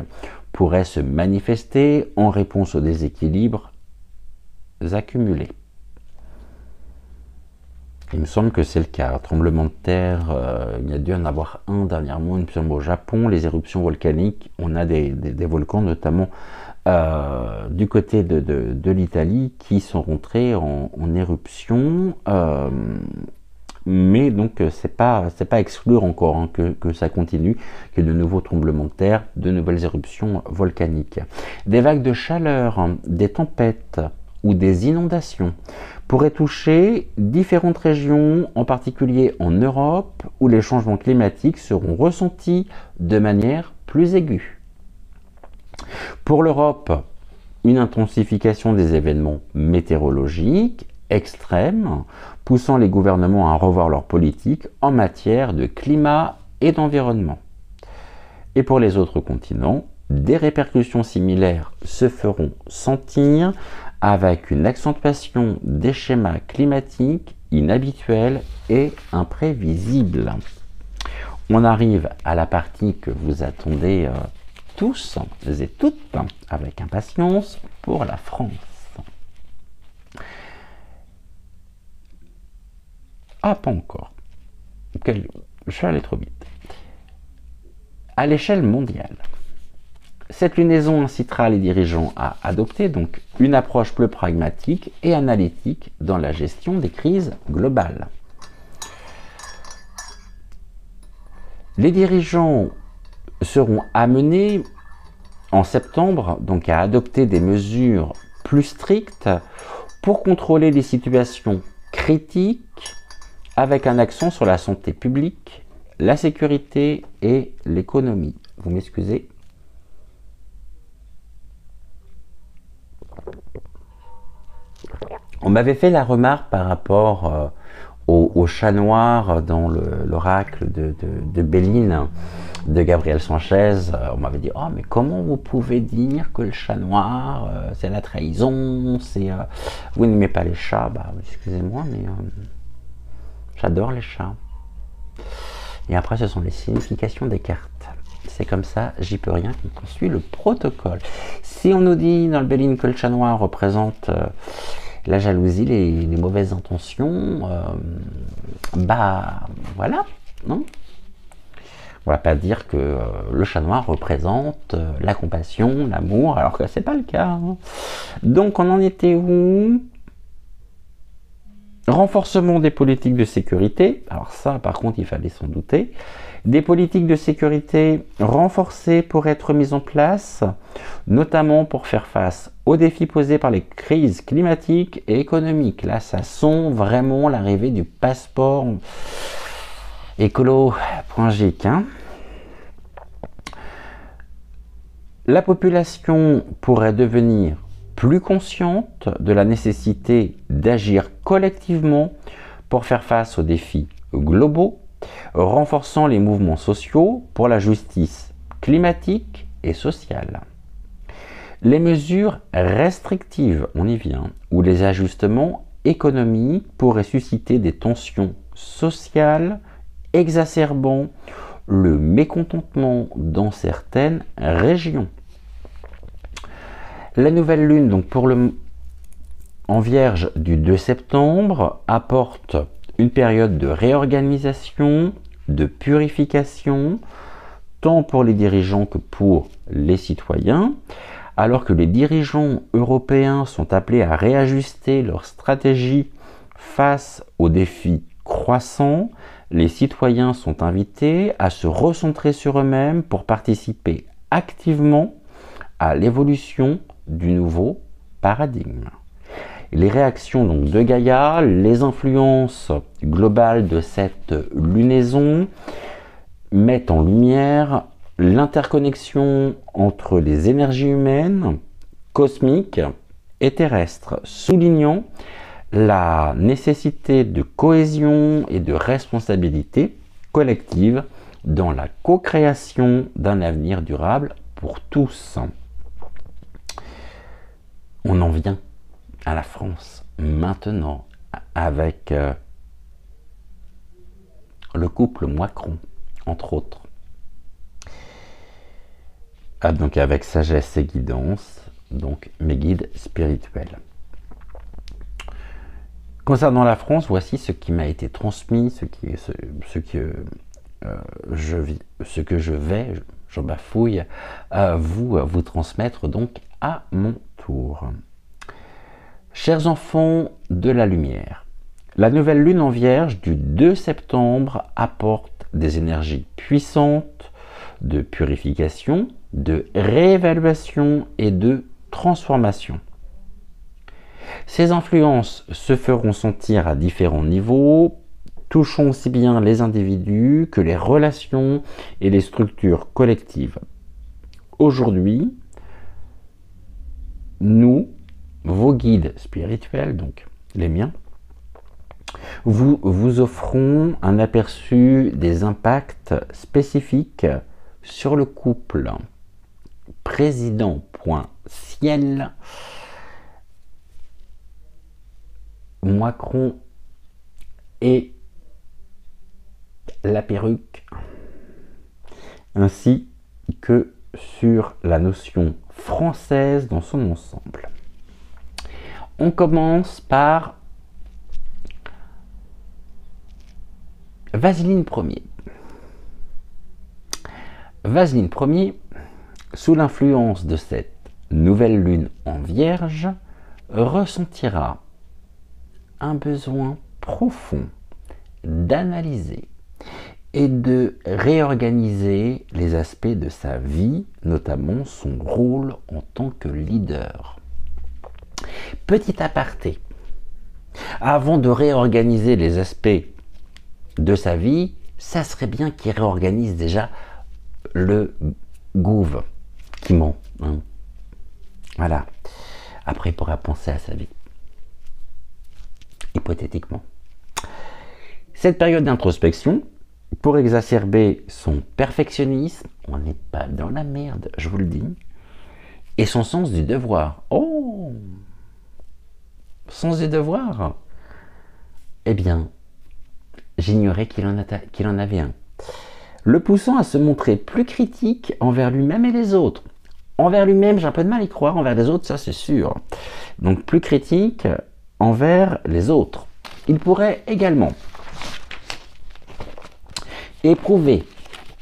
pourraient se manifester en réponse aux déséquilibres accumulés. Il me semble que c'est le cas. Tremblement de terre, il y a dû en avoir un dernièrement, il me semble au Japon. Les éruptions volcaniques, on a des volcans notamment du côté de l'Italie qui sont rentrés en éruption. Mais donc c'est pas exclure encore que ça continue, qu'il y ait de nouveaux tremblements de terre, de nouvelles éruptions volcaniques. Des vagues de chaleur, des tempêtes ou des inondations pourraient toucher différentes régions, en particulier en Europe, où les changements climatiques seront ressentis de manière plus aiguë. Pour l'Europe, une intensification des événements météorologiques extrêmes, poussant les gouvernements à revoir leurs politiques en matière de climat et d'environnement. Et pour les autres continents, des répercussions similaires se feront sentir avec une accentuation des schémas climatiques inhabituels et imprévisibles. On arrive à la partie que vous attendez tous et toutes avec impatience pour la France. Ah, pas encore. Je suis allé trop vite. À l'échelle mondiale, cette lunaison incitera les dirigeants à adopter donc une approche plus pragmatique et analytique dans la gestion des crises globales. Les dirigeants seront amenés en septembre donc à adopter des mesures plus strictes pour contrôler les situations critiques avec un accent sur la santé publique, la sécurité et l'économie. Vous m'excusez? On m'avait fait la remarque par rapport au chat noir dans l'oracle de Béline de Gabriel Sanchez. On m'avait dit, oh mais comment vous pouvez dire que le chat noir c'est la trahison, vous n'aimez pas les chats? Bah excusez-moi, mais j'adore les chats. Et après ce sont les significations des cartes. C'est comme ça, j'y peux rien, on suit le protocole. Si on nous dit dans le Béline que le chat noir représente la jalousie, les mauvaises intentions, bah voilà, non? On va pas dire que le chat noir représente la compassion, l'amour, alors que c'est pas le cas. Hein. Donc on en était où? Renforcement des politiques de sécurité. Alors ça, par contre, il fallait s'en douter. Des politiques de sécurité renforcées pour être mises en place, notamment pour faire face aux défis posés par les crises climatiques et économiques. Là, ça sent vraiment l'arrivée du passeport écolo.gic. Hein. La population pourrait devenir plus consciente de la nécessité d'agir collectivement pour faire face aux défis globaux, renforçant les mouvements sociaux pour la justice climatique et sociale. Les mesures restrictives, on y vient, ou les ajustements économiques pourraient susciter des tensions sociales, exacerbant le mécontentement dans certaines régions. La nouvelle lune, donc en Vierge du 2 septembre, apporte une période de réorganisation, de purification, tant pour les dirigeants que pour les citoyens, alors que les dirigeants européens sont appelés à réajuster leur stratégie face aux défis croissants. Les citoyens sont invités à se recentrer sur eux-mêmes pour participer activement à l'évolution du nouveau paradigme. Les réactions donc de Gaïa, les influences globales de cette lunaison mettent en lumière l'interconnexion entre les énergies humaines, cosmiques et terrestres, soulignant la nécessité de cohésion et de responsabilité collective dans la co-création d'un avenir durable pour tous. On en vient à la France maintenant avec le couple Macron, entre autres. Donc avec sagesse et guidance, donc mes guides spirituels. Concernant la France, voici ce qui m'a été transmis, ce que je vais, je bafouille, vous transmettre donc à mon tour. Chers enfants de la lumière, la nouvelle lune en Vierge du 2 septembre apporte des énergies puissantes de purification, de réévaluation et de transformation. Ces influences se feront sentir à différents niveaux, touchant aussi bien les individus que les relations et les structures collectives. Aujourd'hui, nous, vos guides spirituels, donc les miens, vous offrons un aperçu des impacts spécifiques sur le couple. Président.ciel, Macron et la perruque, ainsi que sur la notion française dans son ensemble. On commence par Vaseline Ier. Vaseline Ier, sous l'influence de cette nouvelle lune en Vierge, ressentira un besoin profond d'analyser et de réorganiser les aspects de sa vie, notamment son rôle en tant que leader. Petit aparté, avant de réorganiser les aspects de sa vie, ça serait bien qu'il réorganise déjà le gouve qui ment. Hein. Voilà. Après, il pourra penser à sa vie. Hypothétiquement. Cette période d'introspection, pour exacerber son perfectionnisme, on n'est pas dans la merde, je vous le dis, et son sens du devoir. Oh, sens du devoir. Eh bien, j'ignorais qu'il en avait un. Le poussant à se montrer plus critique envers lui-même et les autres. Envers lui-même, j'ai un peu de mal à y croire, envers les autres, ça c'est sûr. Donc plus critique envers les autres. Il pourrait également éprouver,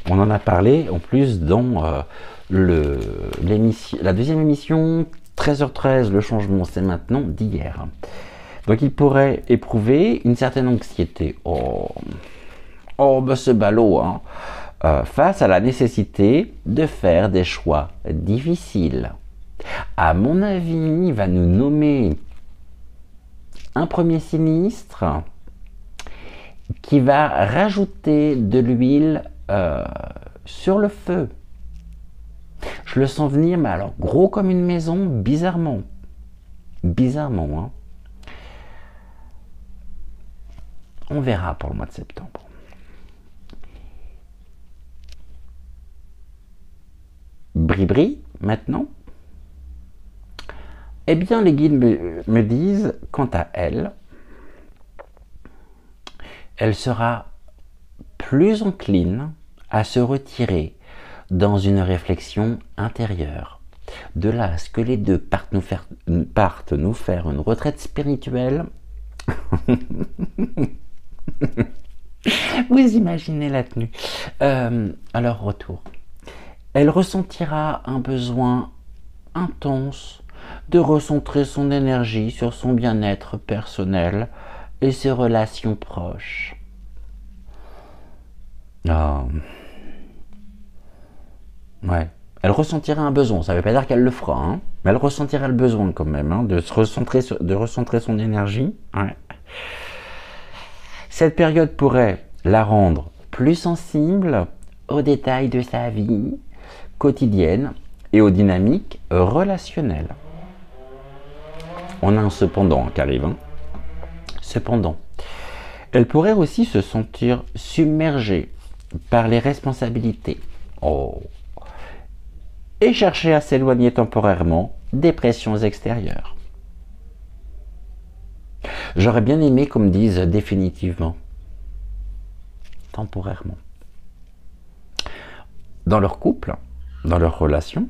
on en a parlé en plus dans la deuxième émission, 13h13, le changement c'est maintenant, d'hier. Donc il pourrait éprouver une certaine anxiété. Oh ben c'est ballot, hein. Face à la nécessité de faire des choix difficiles. À mon avis, il va nous nommer un premier sinistre qui va rajouter de l'huile sur le feu. Je le sens venir, mais alors gros comme une maison, bizarrement. Bizarrement, hein. On verra pour le mois de septembre. Bribri, maintenant. Eh bien, les guides me disent, quant à elle, elle sera plus encline à se retirer dans une réflexion intérieure. De là à ce que les deux partent nous faire une retraite spirituelle, vous imaginez la tenue. À leur retour, elle ressentira un besoin intense de recentrer son énergie sur son bien-être personnel et ses relations proches. Ouais. Elle ressentira un besoin, ça ne veut pas dire qu'elle le fera, hein, mais elle ressentira le besoin quand même, hein, de recentrer son énergie. Ouais. Cette période pourrait la rendre plus sensible aux détails de sa vie quotidienne et aux dynamiques relationnelles. On a un cependant qui arrive. Hein. Cependant, elle pourrait aussi se sentir submergée par les responsabilités. Oh. Et chercher à s'éloigner temporairement des pressions extérieures. J'aurais bien aimé qu'on me dise définitivement, temporairement. Dans leur couple, dans leur relation,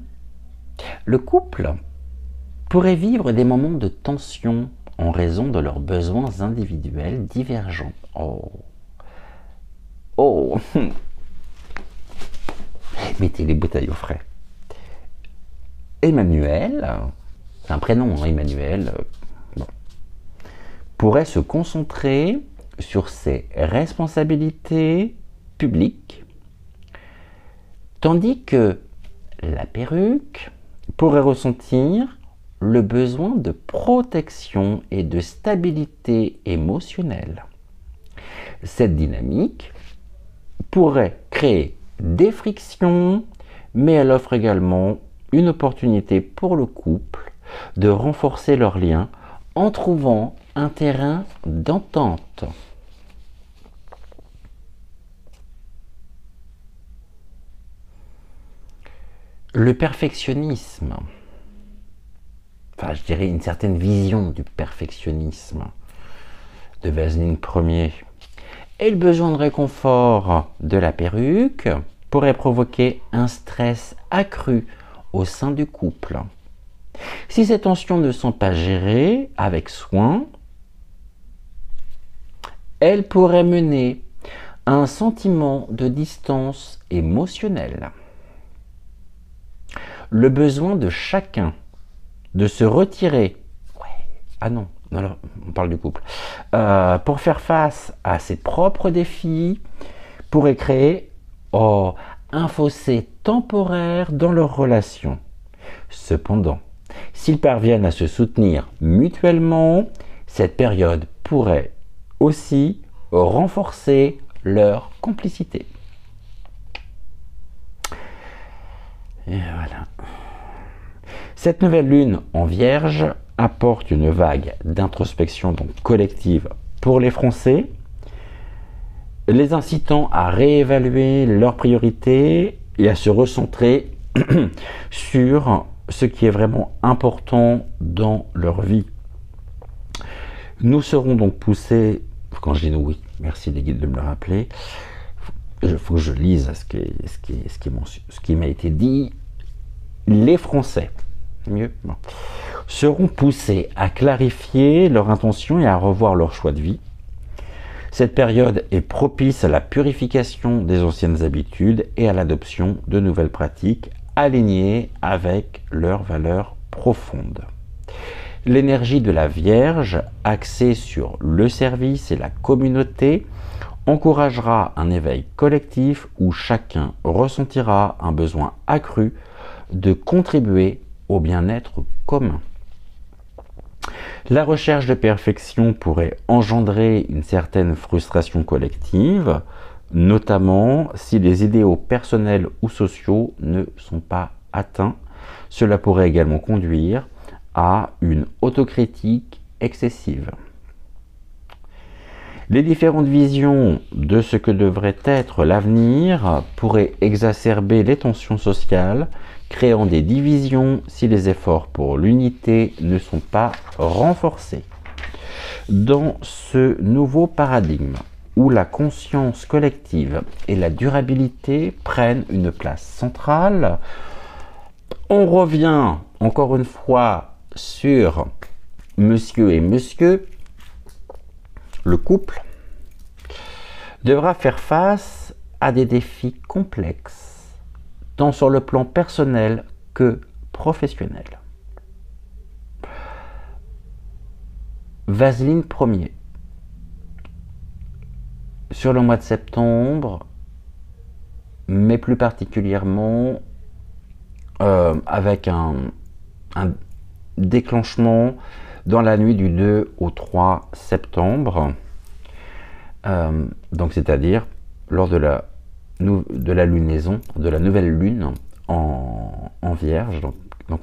le couple pourrait vivre des moments de tension en raison de leurs besoins individuels divergents. Oh, oh, mettez les bouteilles au frais. Emmanuel, c'est un prénom, hein, Emmanuel, bon, pourrait se concentrer sur ses responsabilités publiques, tandis que la perruque pourrait ressentir le besoin de protection et de stabilité émotionnelle. Cette dynamique pourrait créer des frictions, mais elle offre également une opportunité pour le couple de renforcer leur lien en trouvant un terrain d'entente. Le perfectionnisme, enfin je dirais une certaine vision du perfectionnisme de Vaseline Ier, et le besoin de réconfort de la perruque pourrait provoquer un stress accru au sein du couple. Si ces tensions ne sont pas gérées avec soin, elles pourraient mener à un sentiment de distance émotionnelle. Le besoin de chacun de se retirer, ah non, on parle du couple, pour faire face à ses propres défis, pourrait créer un fossé temporaire dans leur relation. Cependant, s'ils parviennent à se soutenir mutuellement, cette période pourrait aussi renforcer leur complicité. Et voilà. Cette nouvelle lune en Vierge apporte une vague d'introspection donc collective pour les Français, les incitant à réévaluer leurs priorités et à se recentrer sur ce qui est vraiment important dans leur vie. Nous serons donc poussés, quand je dis nous, oui, merci les guides de me le rappeler, il faut que je lise ce qui m'a été dit. Les Français seront poussés à clarifier leur intention et à revoir leur choix de vie. Cette période est propice à la purification des anciennes habitudes et à l'adoption de nouvelles pratiques alignées avec leurs valeurs profondes. L'énergie de la Vierge, axée sur le service et la communauté, encouragera un éveil collectif où chacun ressentira un besoin accru de contribuer au bien-être commun. La recherche de perfection pourrait engendrer une certaine frustration collective, notamment si les idéaux personnels ou sociaux ne sont pas atteints. Cela pourrait également conduire à une autocritique excessive. Les différentes visions de ce que devrait être l'avenir pourraient exacerber les tensions sociales, créant des divisions si les efforts pour l'unité ne sont pas renforcés. Dans ce nouveau paradigme, où la conscience collective et la durabilité prennent une place centrale, on revient encore une fois sur monsieur et monsieur. Le couple devra faire face à des défis complexes, tant sur le plan personnel que professionnel. Vaseline Ier. Sur le mois de septembre, mais plus particulièrement avec un déclenchement dans la nuit du 2 au 3 septembre, donc c'est-à-dire lors de la lunaison, de la nouvelle lune en Vierge, donc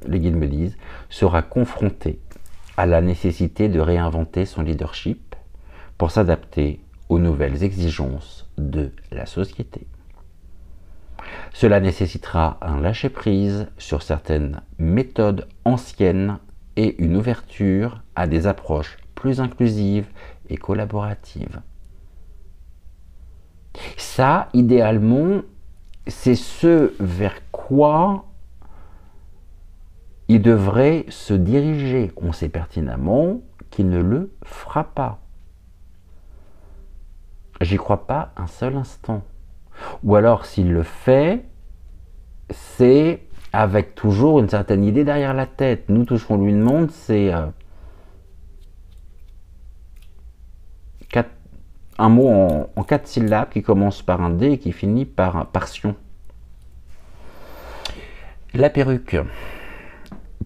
les guides me disent, sera confronté à la nécessité de réinventer son leadership pour s'adapter aux nouvelles exigences de la société. Cela nécessitera un lâcher-prise sur certaines méthodes anciennes et une ouverture à des approches plus inclusives et collaboratives. Ça, idéalement, c'est ce vers quoi il devrait se diriger. On sait pertinemment qu'il ne le fera pas. J'y crois pas un seul instant. Ou alors, s'il le fait, c'est avec toujours une certaine idée derrière la tête. Nous, tout ce qu'on lui demande, c'est un mot en 4 syllabes qui commence par un D et qui finit par un sion. La perruque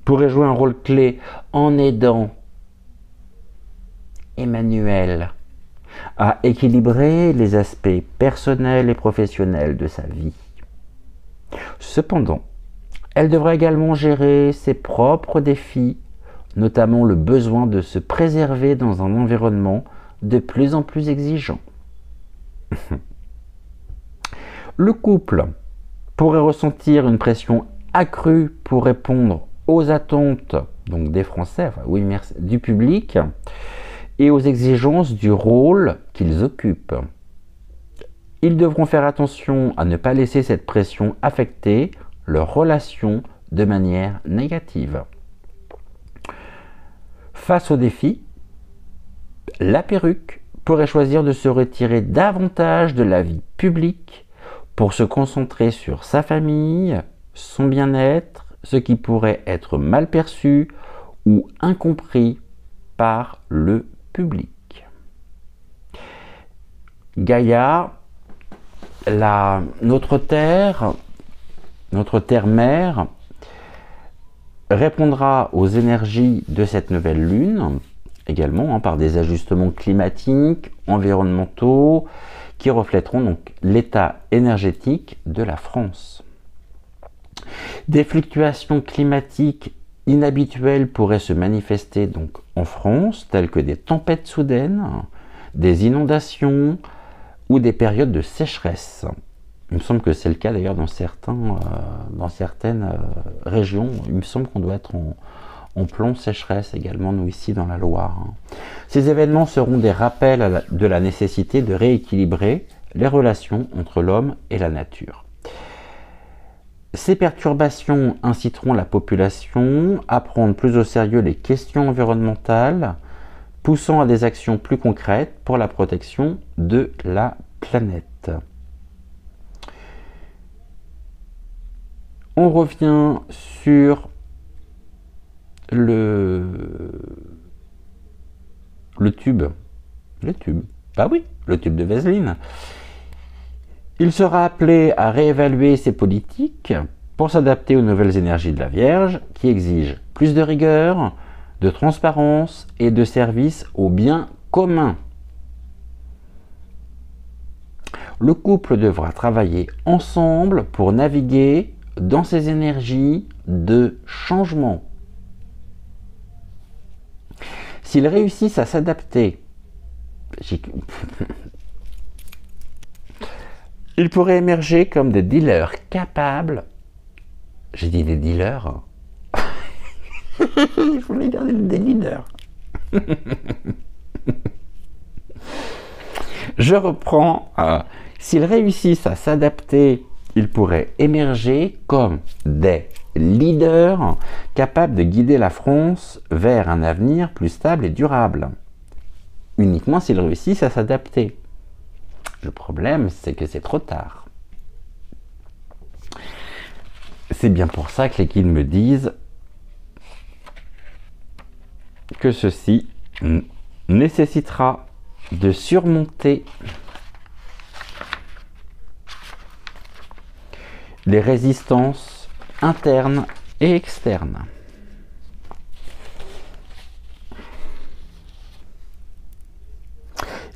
pourrait jouer un rôle clé en aidant Emmanuel à équilibrer les aspects personnels et professionnels de sa vie. Cependant, elle devra également gérer ses propres défis, notamment le besoin de se préserver dans un environnement de plus en plus exigeant. Le couple pourrait ressentir une pression accrue pour répondre aux attentes donc des Français, enfin, oui, merci, du public, et aux exigences du rôle qu'ils occupent. Ils devront faire attention à ne pas laisser cette pression affecter leurs relations de manière négative. Face au défi, la perruque pourrait choisir de se retirer davantage de la vie publique pour se concentrer sur sa famille, son bien-être, ce qui pourrait être mal perçu ou incompris par le public. Gaïa, notre terre-mère, répondra aux énergies de cette nouvelle lune, également par des ajustements climatiques, environnementaux, qui reflèteront donc l'état énergétique de la France. Des fluctuations climatiques inhabituelles pourraient se manifester donc en France, telles que des tempêtes soudaines, des inondations ou des périodes de sécheresse. Il me semble que c'est le cas d'ailleurs dans certaines régions. Il me semble qu'on doit être en plan sécheresse également, nous ici dans la Loire. Ces événements seront des rappels de la nécessité de rééquilibrer les relations entre l'homme et la nature. Ces perturbations inciteront la population à prendre plus au sérieux les questions environnementales, poussant à des actions plus concrètes pour la protection de la planète. On revient sur le tube. Bah oui, le tube de Vaseline. Il sera appelé à réévaluer ses politiques pour s'adapter aux nouvelles énergies de la Vierge qui exigent plus de rigueur, de transparence et de service au bien commun. Le couple devra travailler ensemble pour naviguer dans ces énergies de changement. S'ils réussissent à s'adapter, ils pourraient émerger comme des dealers capables. J'ai dit des dealers. Il faut les garder des leaders. Je reprends. S'ils réussissent à s'adapter, ils pourraient émerger comme des leaders capables de guider la France vers un avenir plus stable et durable. Uniquement s'ils réussissent à s'adapter. Le problème, c'est que c'est trop tard. C'est bien pour ça que les guides me disent que ceci nécessitera de surmonter les résistances internes et externes.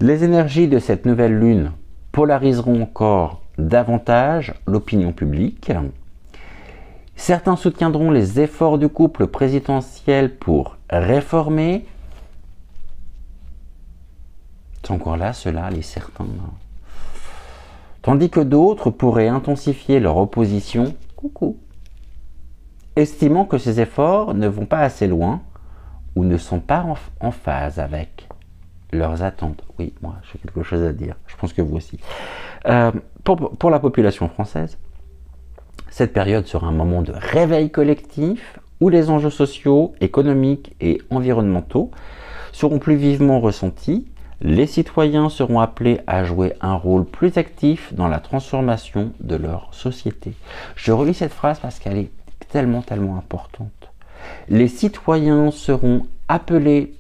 Les énergies de cette nouvelle lune polariseront encore davantage l'opinion publique. Certains soutiendront les efforts du couple présidentiel pour réformer. C'est encore là, ceux-là, les certains. Tandis que d'autres pourraient intensifier leur opposition, estimant que ces efforts ne vont pas assez loin ou ne sont pas en phase avec leurs attentes. Oui, moi, j'ai quelque chose à dire. Je pense que vous aussi. Pour la population française, cette période sera un moment de réveil collectif où les enjeux sociaux, économiques et environnementaux seront plus vivement ressentis. Les citoyens seront appelés à jouer un rôle plus actif dans la transformation de leur société. Je relis cette phrase parce qu'elle est tellement importante. Les citoyens seront appelés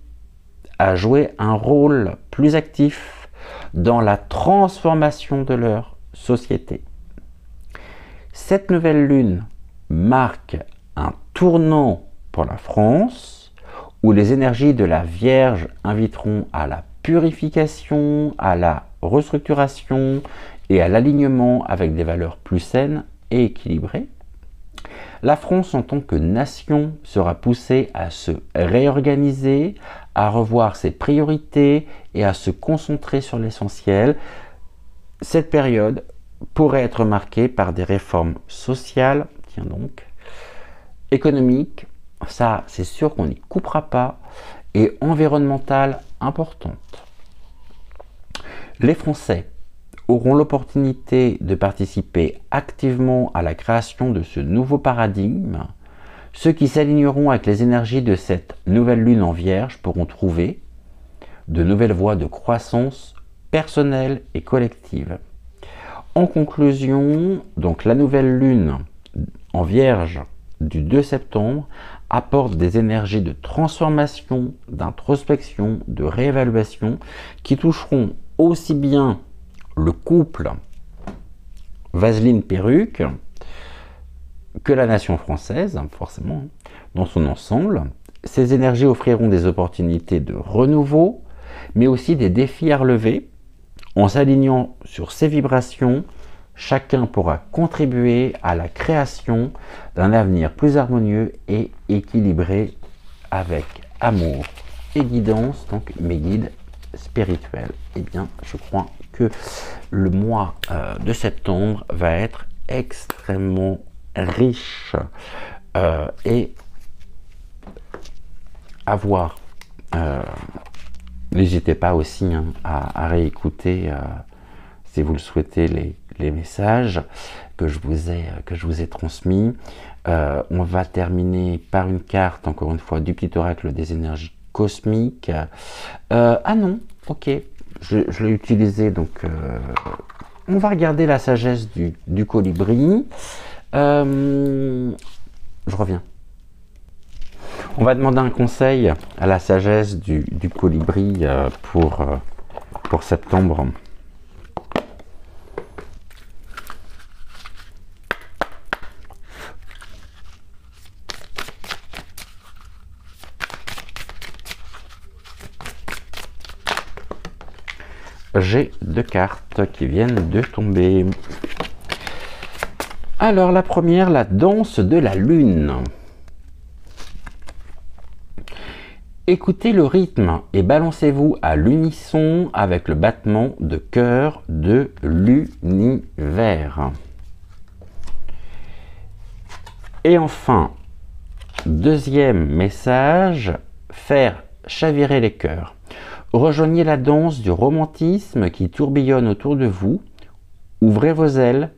à jouer un rôle plus actif dans la transformation de leur société. Cette nouvelle lune marque un tournant pour la France, où les énergies de la Vierge inviteront à la purification, à la restructuration et à l'alignement avec des valeurs plus saines et équilibrées. La France en tant que nation sera poussée à se réorganiser, à revoir ses priorités et à se concentrer sur l'essentiel. Cette période pourrait être marquée par des réformes sociales, économiques, ça c'est sûr qu'on n'y coupera pas, et environnementales importantes. Les Français auront l'opportunité de participer activement à la création de ce nouveau paradigme. Ceux qui s'aligneront avec les énergies de cette nouvelle lune en Vierge pourront trouver de nouvelles voies de croissance personnelle et collective. En conclusion, donc la nouvelle lune en Vierge du 2 septembre apporte des énergies de transformation, d'introspection, de réévaluation qui toucheront aussi bien le couple Vaseline-Perruque que la nation française, forcément, dans son ensemble. Ces énergies offriront des opportunités de renouveau, mais aussi des défis à relever. En s'alignant sur ces vibrations, chacun pourra contribuer à la création d'un avenir plus harmonieux et équilibré avec amour et guidance, donc mes guides spirituels. Eh bien, je crois que le mois de septembre va être extrêmement riche et à voir. N'hésitez pas aussi à réécouter, si vous le souhaitez, les messages que je vous ai transmis. On va terminer par une carte, encore une fois, du petit oracle des énergies cosmiques. Ah non, ok, je l'ai utilisé, donc on va regarder la sagesse du colibri. Je reviens. On va demander un conseil à la sagesse du colibri pour septembre. J'ai deux cartes qui viennent de tomber. Alors la première, la danse de la lune. Écoutez le rythme et balancez-vous à l'unisson avec le battement de cœur de l'univers. Et enfin, deuxième message, faire chavirer les cœurs. Rejoignez la danse du romantisme qui tourbillonne autour de vous. Ouvrez vos ailes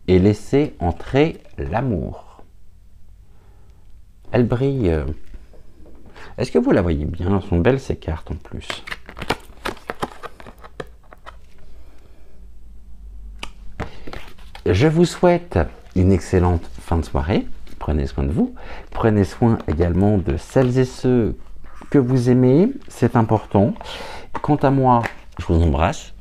et laissez entrer l'amour. Elle brille. Est-ce que vous la voyez bien? Elles sont belles ces cartes en plus. Je vous souhaite une excellente fin de soirée. Prenez soin de vous. Prenez soin également de celles et ceux que vous aimez. C'est important. Quant à moi, je vous embrasse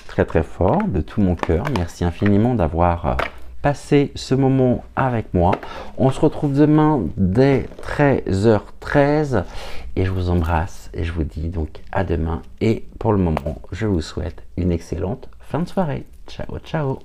très très fort de tout mon cœur. Merci infiniment d'avoir passé ce moment avec moi. On se retrouve demain dès 13h13 et je vous embrasse et je vous dis donc à demain. Et pour le moment, je vous souhaite une excellente fin de soirée. Ciao, ciao.